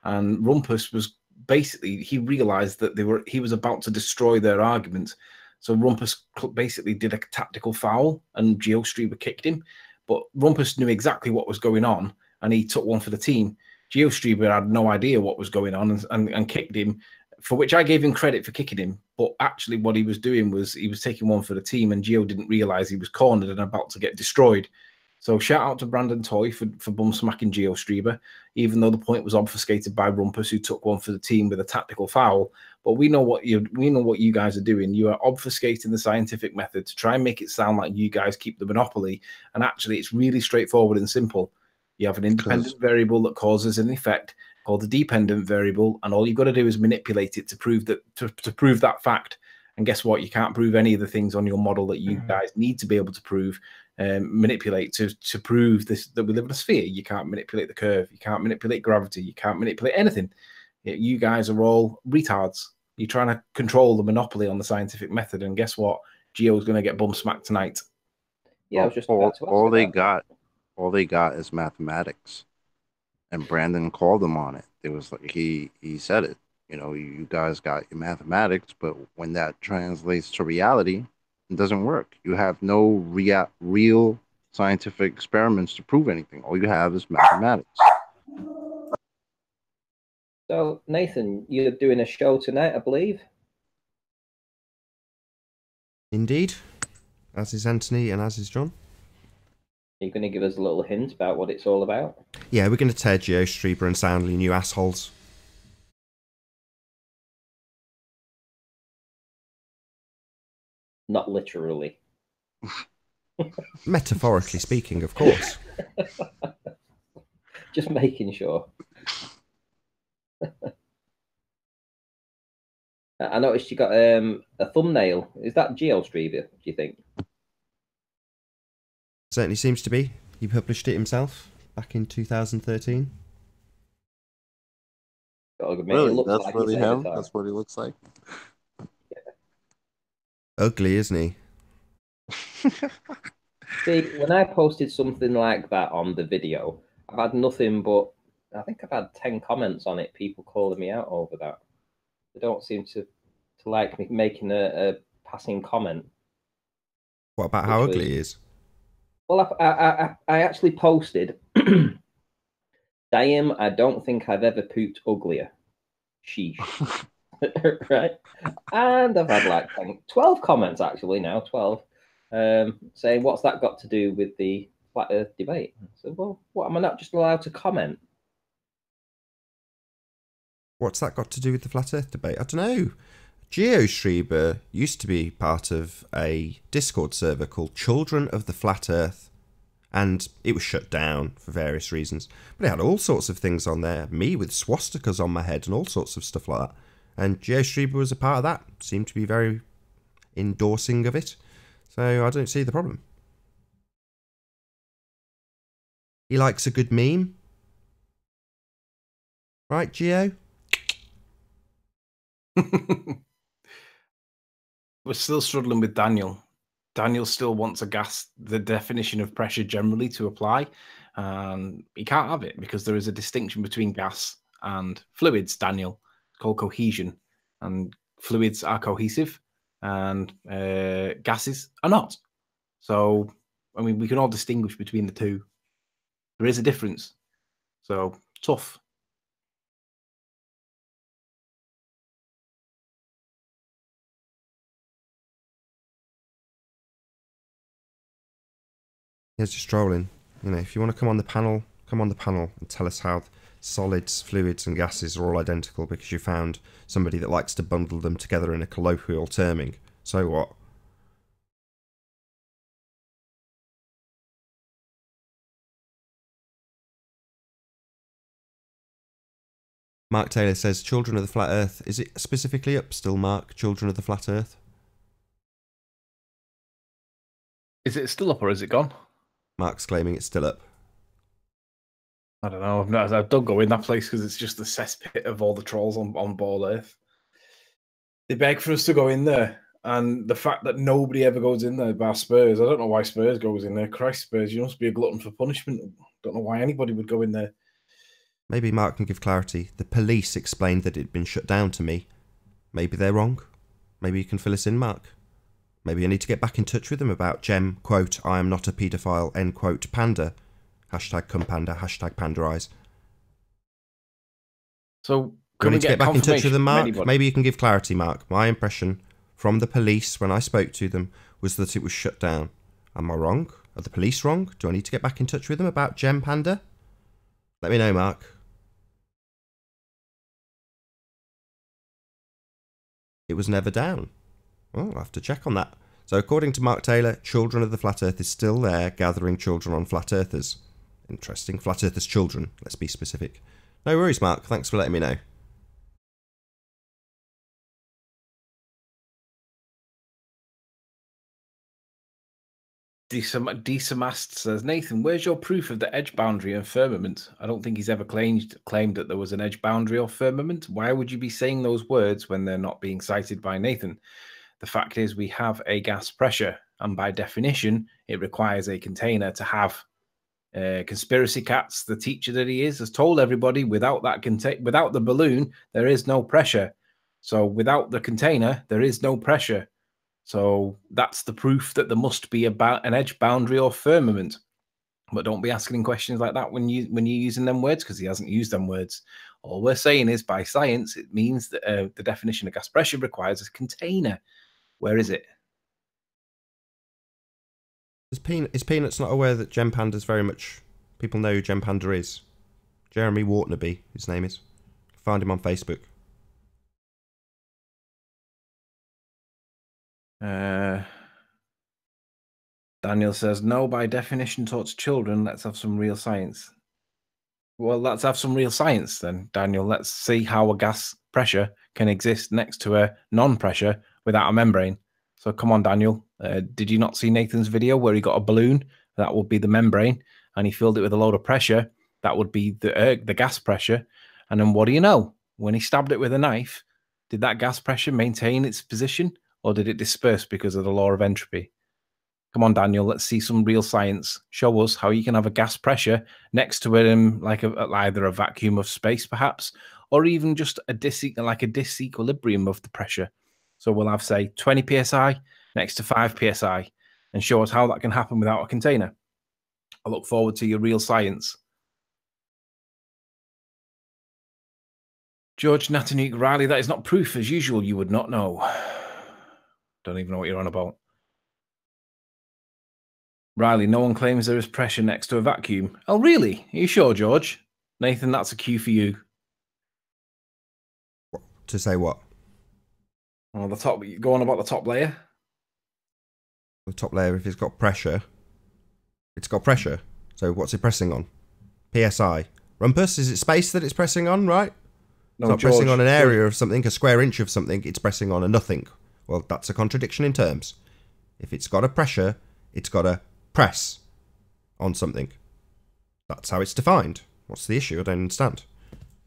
And Rumpus was basically, he realized that he was about to destroy their argument. So Rumpus basically did a tactical foul and Geostrieber kicked him. But Rumpus knew exactly what was going on and he took one for the team. Geostrieber had no idea what was going on and kicked him, for which I gave him credit for kicking him. But actually what he was doing was he was taking one for the team and Geo didn't realize he was cornered and about to get destroyed. So shout out to Brandon Toy for bum smacking Geostrieber, even though the point was obfuscated by Rumpus, who took one for the team with a tactical foul. But we know what you guys are doing. You are obfuscating the scientific method to try and make it sound like you guys keep the monopoly. And actually, it's really straightforward and simple. You have an independent variable that causes an effect called the dependent variable, and all you've got to do is manipulate it to prove that to prove that fact. And guess what? You can't prove any of the things on your model that you guys need to be able to prove. Manipulate to prove this, that we live in a sphere. You can't manipulate the curve. You can't manipulate gravity. You can't manipulate anything. You guys are all retards. You're trying to control the monopoly on the scientific method, and guess what? Geo's going to get bum smacked tonight. Yeah, I was just all they got is mathematics, and Brandon called them on it. It was like he said it. You know, you guys got your mathematics, but when that translates to reality, it doesn't work. You have no real scientific experiments to prove anything. All you have is mathematics. So, Nathan, you're doing a show tonight, I believe. Indeed. As is Anthony and as is John. Are you going to give us a little hint about what it's all about? Yeah, we're going to tear Geostrieber and Soundly new assholes. Not literally. Metaphorically speaking, of course. Just making sure. I noticed you got a thumbnail. Is that Geostrieber, do you think? Certainly seems to be. He published it himself back in 2013. Really? That's like really him? That's what he looks like? Yeah. Ugly, isn't he? See, when I posted something like that on the video, I've had nothing but, I think I've had 10 comments on it, people calling me out over that. They don't seem to like me making a passing comment. What about how ugly he is? Well, I actually posted, damn, I don't think I've ever pooped uglier. Sheesh. Right? And I've had like 12 comments actually now, 12, saying, what's that got to do with the flat earth debate? So, well, what, am I not just allowed to comment? What's that got to do with the flat earth debate? I don't know. Geostrieber used to be part of a Discord server called Children of the Flat Earth, and it was shut down for various reasons. But it had all sorts of things on there, me with swastikas on my head and all sorts of stuff like that. And Geostrieber was a part of that, seemed to be very endorsing of it. So I don't see the problem. He likes a good meme. Right, Geo? We're still struggling with Daniel. Daniel still wants the definition of pressure generally to apply. He can't have it because there is a distinction between gas and fluids, Daniel, called cohesion. And fluids are cohesive. and gases are not. So, I mean, we can all distinguish between the two. There is a difference. So, tough. Here's just strolling. You know, if you want to come on the panel, come on the panel and tell us how solids, fluids and gases are all identical because you found somebody that likes to bundle them together in a colloquial terming. So what? Mark Taylor says, Children of the Flat Earth. Is it specifically up still, Mark? Children of the Flat Earth? Is it still up or is it gone? Mark's claiming it's still up. I don't know. I don't go in that place because it's just the cesspit of all the trolls on Ball Earth. They beg for us to go in there. And the fact that nobody ever goes in there by Spurs, I don't know why Spurs goes in there. Christ, Spurs, you must be a glutton for punishment. Don't know why anybody would go in there. Maybe Mark can give clarity. The police explained that it had been shut down to me. Maybe they're wrong. Maybe you can fill us in, Mark. Maybe I need to get back in touch with them about Gem, quote, I am not a paedophile, end quote, panda. Hashtag cum panda, hashtag panderize. So, can we need to get back in touch with them, Mark? Maybe you can give clarity, Mark. My impression from the police when I spoke to them was that it was shut down. Am I wrong? Are the police wrong? Do I need to get back in touch with them about Gem Panda? Let me know, Mark. It was never down. Well, I'll have to check on that. So according to Mark Taylor, Children of the Flat Earth is still there, gathering children on Flat Earthers. Interesting. Flat Earthers children, let's be specific. No worries, Mark. Thanks for letting me know. Decimast says, Nathan, where's your proof of the edge boundary and firmament? I don't think he's ever claimed that there was an edge boundary or firmament. Why would you be saying those words when they're not being cited by Nathan? The fact is we have a gas pressure, and by definition, it requires a container to have. Conspiracy Cats, the teacher that he is, has told everybody without the balloon, there is no pressure. So without the container, there is no pressure. So that's the proof that there must be about an edge boundary or firmament. But don't be asking questions like that when you're using them words, because he hasn't used them words. All we're saying is by science, it means that the definition of gas pressure requires a container. Where is it? Is Peanuts not aware that Gem Panda's very much... People know who Gem Panda is. Jeremy Wartnaby, his name is. Find him on Facebook. Daniel says, no, by definition taught to children, let's have some real science. Well, let's have some real science then, Daniel. Let's see how a gas pressure can exist next to a non-pressure without a membrane. So come on, Daniel. Did you not see Nathan's video where he got a balloon? That would be the membrane. And he filled it with a load of pressure. That would be the gas pressure. And then what do you know? When he stabbed it with a knife, did that gas pressure maintain its position? Or did it disperse because of the law of entropy? Come on, Daniel, let's see some real science. Show us how you can have a gas pressure next to it, like either a vacuum of space, perhaps, or even just a disequilibrium of the pressure. So we'll have, say, 20 psi next to 5 psi, and show us how that can happen without a container. I look forward to your real science. George Nathan Riley, that is not proof. As usual, you would not know. Don't even know what you're on about. Riley, no one claims there is pressure next to a vacuum. Oh, really? Are you sure, George? Nathan, that's a cue for you. To say what? Oh, go on about the top layer. The top layer, if it's got pressure, it's got pressure. So what's it pressing on? PSI. Rumpus, is it space that it's pressing on, right? No, it's not pressing on an area of something, a square inch of something, it's pressing on a nothing. Well, that's a contradiction in terms. If it's got a pressure, it's got a press on something. That's how it's defined. What's the issue? I don't understand.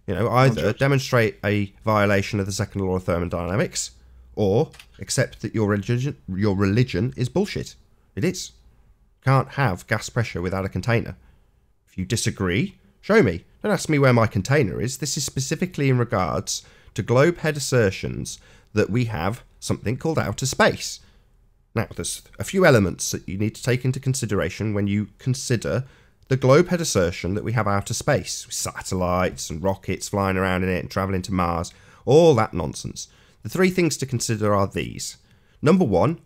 You know, either demonstrate a violation of the second law of thermodynamics, or accept that your religion is bullshit. It is. Can't have gas pressure without a container. If you disagree, show me. Don't ask me where my container is. This is specifically in regards to globe head assertions that we have something called outer space. Now, there's a few elements that you need to take into consideration when you consider the globehead assertion that we have outer space, with satellites and rockets flying around in it and travelling to Mars, all that nonsense. The three things to consider are these. Number one,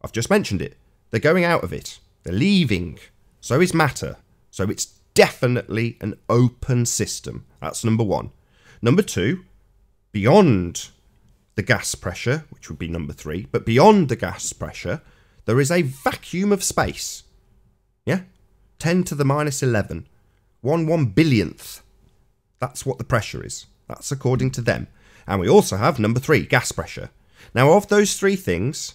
I've just mentioned it. They're going out of it. They're leaving. So is matter. So it's definitely an open system. That's number one. Number two, beyond the gas pressure, which would be number three, but beyond the gas pressure, there is a vacuum of space. Yeah? 10 to the minus 11. 1/1 billionth. That's what the pressure is. That's according to them. And we also have number three, gas pressure. Now, of those three things,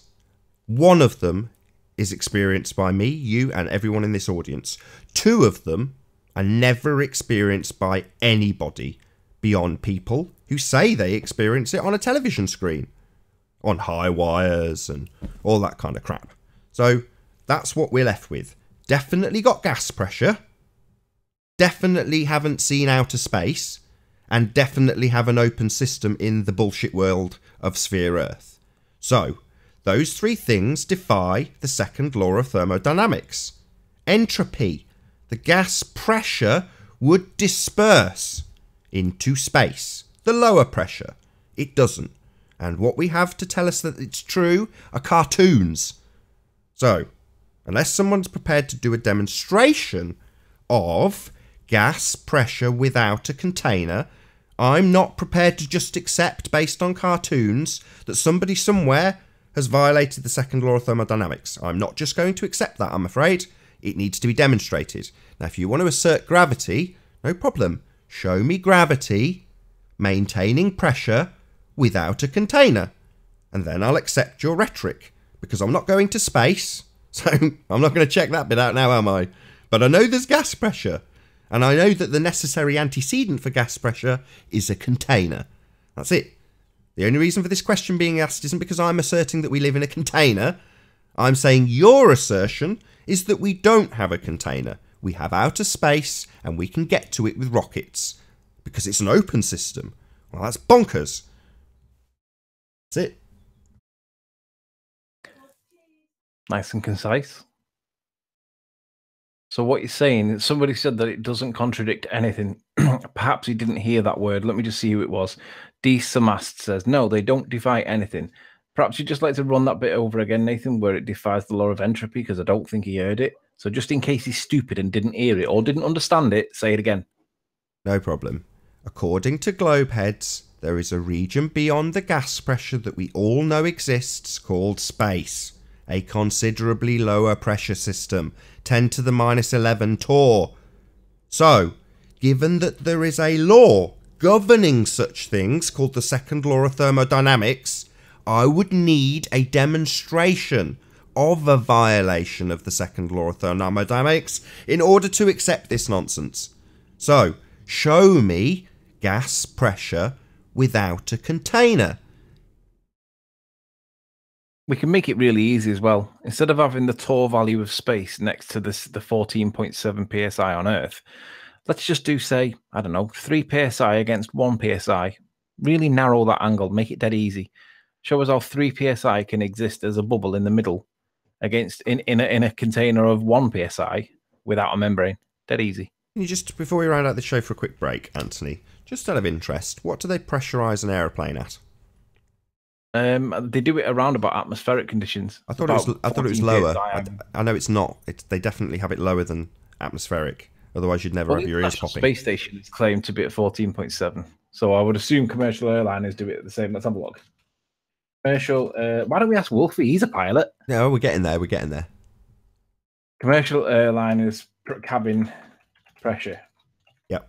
one of them is experienced by me, you, and everyone in this audience. Two of them are never experienced by anybody beyond people who say they experience it on a television screen, on high wires and all that kind of crap. So that's what we're left with. Definitely got gas pressure, definitely haven't seen outer space, and definitely have an open system in the bullshit world of Sphere Earth. So those three things defy the second law of thermodynamics. Entropy. The gas pressure would disperse into space. The lower pressure, it doesn't. And what we have to tell us that it's true are cartoons. So, unless someone's prepared to do a demonstration of gas pressure without a container, I'm not prepared to just accept, based on cartoons, that somebody somewhere has violated the second law of thermodynamics. I'm not just going to accept that, I'm afraid. It needs to be demonstrated. Now, if you want to assert gravity, no problem. Show me gravity maintaining pressure without a container. And then I'll accept your rhetoric. Because I'm not going to space, so I'm not going to check that bit out now, am I? But I know there's gas pressure. And I know that the necessary antecedent for gas pressure is a container. That's it. The only reason for this question being asked isn't because I'm asserting that we live in a container. I'm saying your assertion is that we don't have a container. We have outer space and we can get to it with rockets. Because it's an open system. Well, that's bonkers. That's it. Nice and concise. So what you're saying, somebody said that it doesn't contradict anything. Perhaps he didn't hear that word. Let me just see who it was. D. Samast says, no, they don't defy anything. Perhaps you'd just like to run that bit over again, Nathan, where it defies the law of entropy, because I don't think he heard it. So just in case he's stupid and didn't hear it or didn't understand it, say it again. No problem. According to globeheads, there is a region beyond the gas pressure that we all know exists called space. A considerably lower pressure system, 10 to the minus 11 torr. So, given that there is a law governing such things called the second law of thermodynamics, I would need a demonstration of a violation of the second law of thermodynamics in order to accept this nonsense. So, show me gas pressure without a container. We can make it really easy as well. Instead of having the torr value of space next to this, the 14.7 psi on Earth, let's just do, say, I don't know, 3 psi against 1 psi. Really narrow that angle, make it dead easy. Show us how 3 psi can exist as a bubble in the middle against in a container of 1 psi without a membrane. Dead easy. Can you just, before we round out the show for a quick break, Anthony, just out of interest, what do they pressurise an aeroplane at? They do it around about atmospheric conditions. I thought it was lower. I know it's not. They definitely have it lower than atmospheric. Otherwise, you'd never have your ears popping. Space station is claimed to be at 14.7. So I would assume commercial airliners do it at the same. Let's have a look. Commercial. Why don't we ask Wolfie? He's a pilot. No, we're getting there. We're getting there. Commercial airliners cabin pressure. Yep.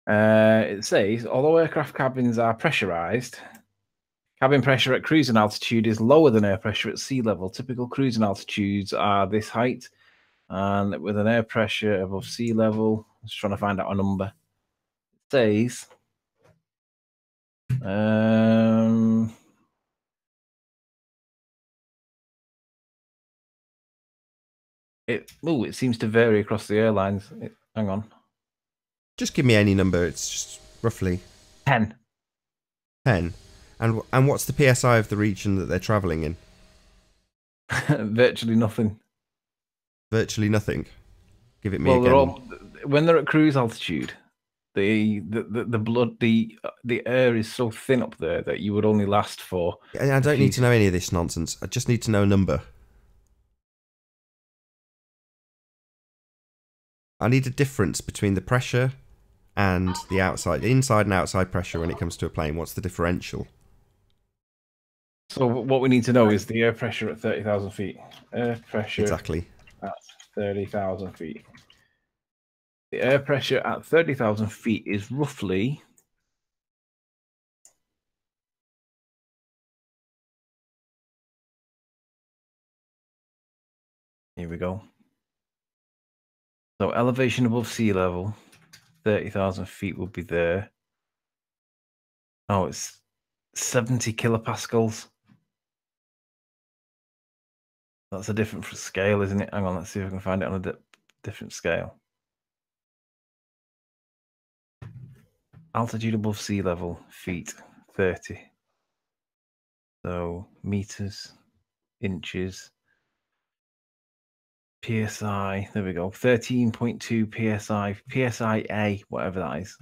It says, although aircraft cabins are pressurized, cabin pressure at cruising altitude is lower than air pressure at sea level. Typical cruising altitudes are this height, and with an air pressure above sea level, I'm just trying to find out a number. It says, it seems to vary across the airlines. Hang on. Just give me any number. It's just roughly 10. 10. And what's the PSI of the region that they're travelling in? Virtually nothing. Virtually nothing. Give it me Well, again. they're all when they're at cruise altitude. The air is so thin up there that you would only last for. I don't need to know any of this nonsense. I just need to know a number. I need a difference between the pressure and the inside and outside pressure when it comes to a plane. What's the differential? So what we need to know is the air pressure at 30,000 feet. Air pressure Exactly. at 30,000 feet. The air pressure at 30,000 feet is roughly... Here we go. So elevation above sea level, 30,000 feet will be there. Oh, it's 70 kilopascals. That's a different scale, isn't it? Hang on, let's see if I can find it on a different scale. Altitude above sea level, feet, 30. So meters, inches, PSI, there we go, 13.2 PSI, PSI-A, whatever that is.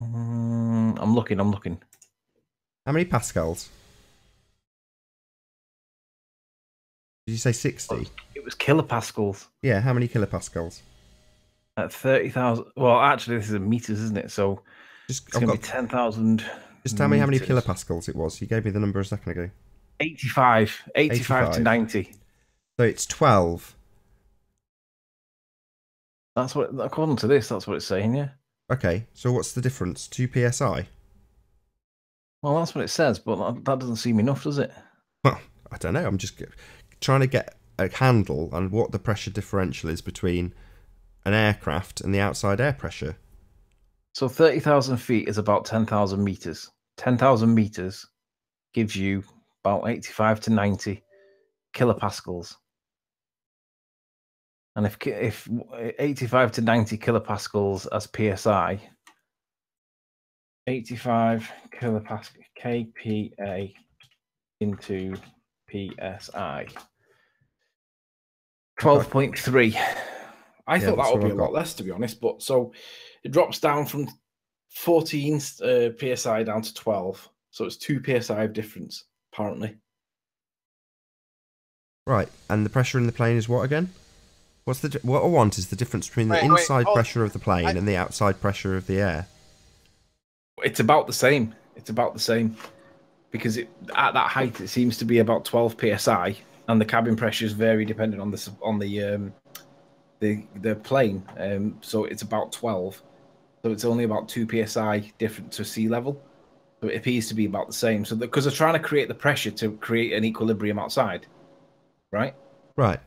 I'm looking. How many pascals? Did you say 60? It was kilopascals. Yeah, how many kilopascals? At 30,000. Well, actually, this is in meters, isn't it? So it's going to be 10,000. Just tell me how many kilopascals it was. You gave me the number a second ago. 85 to 90. So it's 12. That's what, according to this, that's what it's saying, yeah. Okay, so what's the difference? 2 PSI? Well, that's what it says, but that doesn't seem enough, does it? Well, I don't know. I'm just trying to get a handle on what the pressure differential is between an aircraft and the outside air pressure. So 30,000 feet is about 10,000 meters. 10,000 meters gives you about 85 to 90 kilopascals. And if 85 to 90 kilopascals as PSI, 85 kilopascal kPa into PSI, 12.3. I thought that would be a lot less, to be honest. But so it drops down from 14 PSI down to 12. So it's 2 PSI of difference, apparently. Right, and the pressure in the plane is what again? What I want is the difference between the inside pressure of the plane and the outside pressure of the air. It's about the same. It's about the same because at that height it seems to be about 12 psi, and the cabin pressures vary depending on the plane. So it's about 12. So it's only about 2 psi different to sea level. So it appears to be about the same. So because they're trying to create the pressure to create an equilibrium outside, right? Right.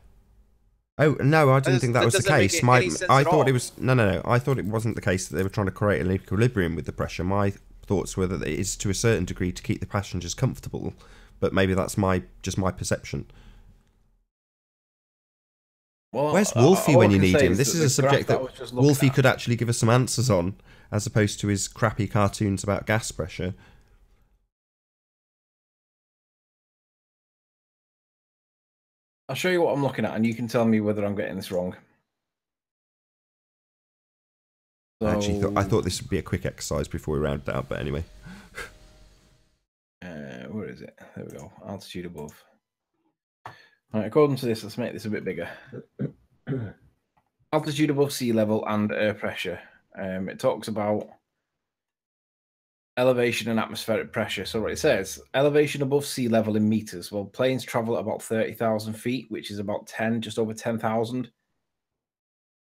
Oh no, I didn't think that was the case. I thought it was no. I thought it wasn't the case that they were trying to create an equilibrium with the pressure. My thoughts were that it is to a certain degree to keep the passengers comfortable, but maybe that's just my perception. Well, where's Wolfie when you need him? This is a subject that Wolfie could actually give us some answers on, as opposed to his crappy cartoons about gas pressure. I'll show you what I'm looking at, and you can tell me whether I'm getting this wrong. So, I thought this would be a quick exercise before we round it out, but anyway. Where is it? There we go. Altitude above. Right, according to this, let's make this a bit bigger. Altitude above sea level and air pressure. It talks about elevation and atmospheric pressure. So what it says, elevation above sea level in meters. Well, planes travel at about 30,000 feet, which is about just over 10,000.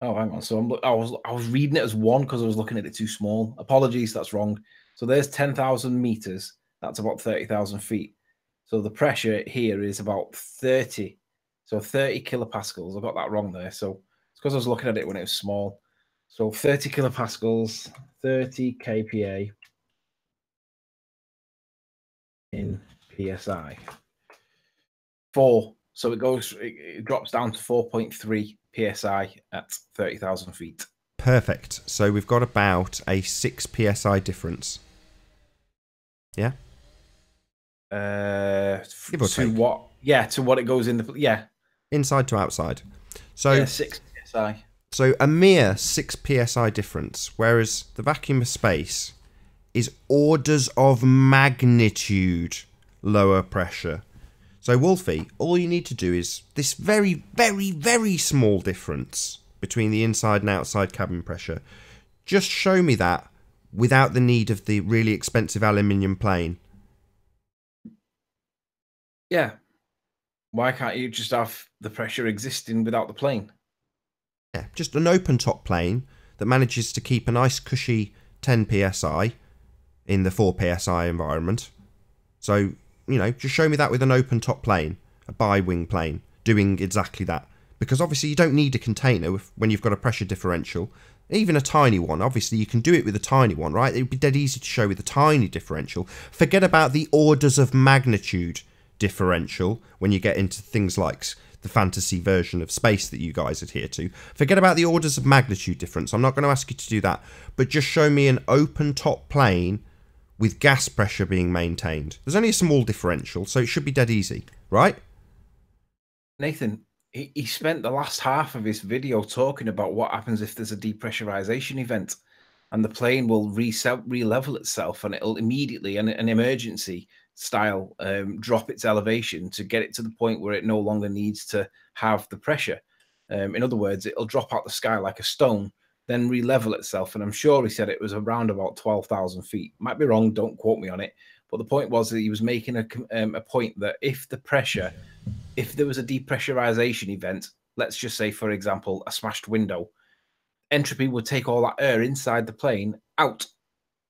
Oh, hang on. So I was reading it as 1 because I was looking at it too small. Apologies, that's wrong. So there's 10,000 meters. That's about 30,000 feet. So the pressure here is about 30. So 30 kilopascals. I got that wrong there. So it's because I was looking at it when it was small. So 30 kilopascals, 30 kPa in PSI. 4. So it drops down to 4.3 PSI at 30,000 feet. Perfect. So we've got about a 6 psi difference. Yeah? Give or To take. what? Yeah, to what it goes in the... Yeah. Inside to outside. So, yeah, 6 psi. So a mere 6 psi difference, whereas the vacuum of space is orders of magnitude lower pressure. So Wolfie, all you need to do is this very, very, very small difference between the inside and outside cabin pressure. Just show me that without the need of the really expensive aluminium plane. Yeah. Why can't you just have the pressure existing without the plane? Yeah, just an open top plane that manages to keep a nice cushy 10 psi in the 4 psi environment. So, you know, just show me that with an open top plane, a bi-wing plane, doing exactly that. Because obviously you don't need a container when you've got a pressure differential. Even a tiny one, obviously you can do it with a tiny one, right? It would be dead easy to show with a tiny differential. Forget about the orders of magnitude differential when you get into things like the fantasy version of space that you guys adhere to. Forget about the orders of magnitude difference. I'm not going to ask you to do that. But just show me an open top plane with gas pressure being maintained. There's only a small differential, so it should be dead easy, right? Nathan, he spent the last half of his video talking about what happens if there's a depressurization event and the plane will re-level itself and it'll immediately, an emergency style, drop its elevation to get it to the point where it no longer needs to have the pressure. In other words, it'll drop out the sky like a stone, then re-level itself. And I'm sure he said it was around about 12,000 feet. Might be wrong, don't quote me on it. But the point was that he was making a point that if there was a depressurization event, let's just say, for example, a smashed window, entropy would take all that air inside the plane out.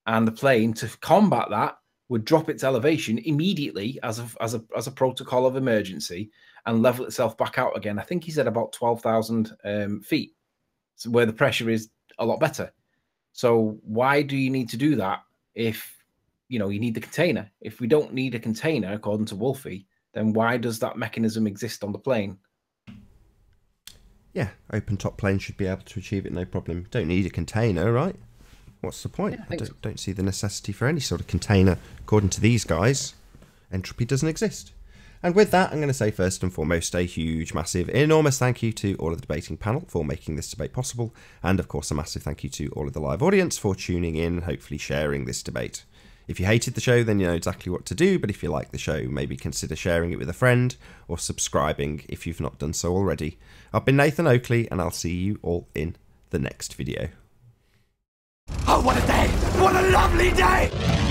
And the plane, to combat that, would drop its elevation immediately as a protocol of emergency and level itself back out again. I think he said about 12,000 feet, so where the pressure is a lot better. So why do you need to do that if, you know, you need the container? If we don't need a container, according to Wolfie, then why does that mechanism exist on the plane? Yeah, open top plane should be able to achieve it no problem. Don't need a container, right? What's the point? Yeah, I don't see the necessity for any sort of container. According to these guys, entropy doesn't exist. And with that, I'm going to say first and foremost a huge, massive, enormous thank you to all of the debating panel for making this debate possible. And of course, a massive thank you to all of the live audience for tuning in and hopefully sharing this debate. If you hated the show, then you know exactly what to do. But if you like the show, maybe consider sharing it with a friend or subscribing if you've not done so already. I've been Nathan Oakley, and I'll see you all in the next video. Oh, what a day! What a lovely day!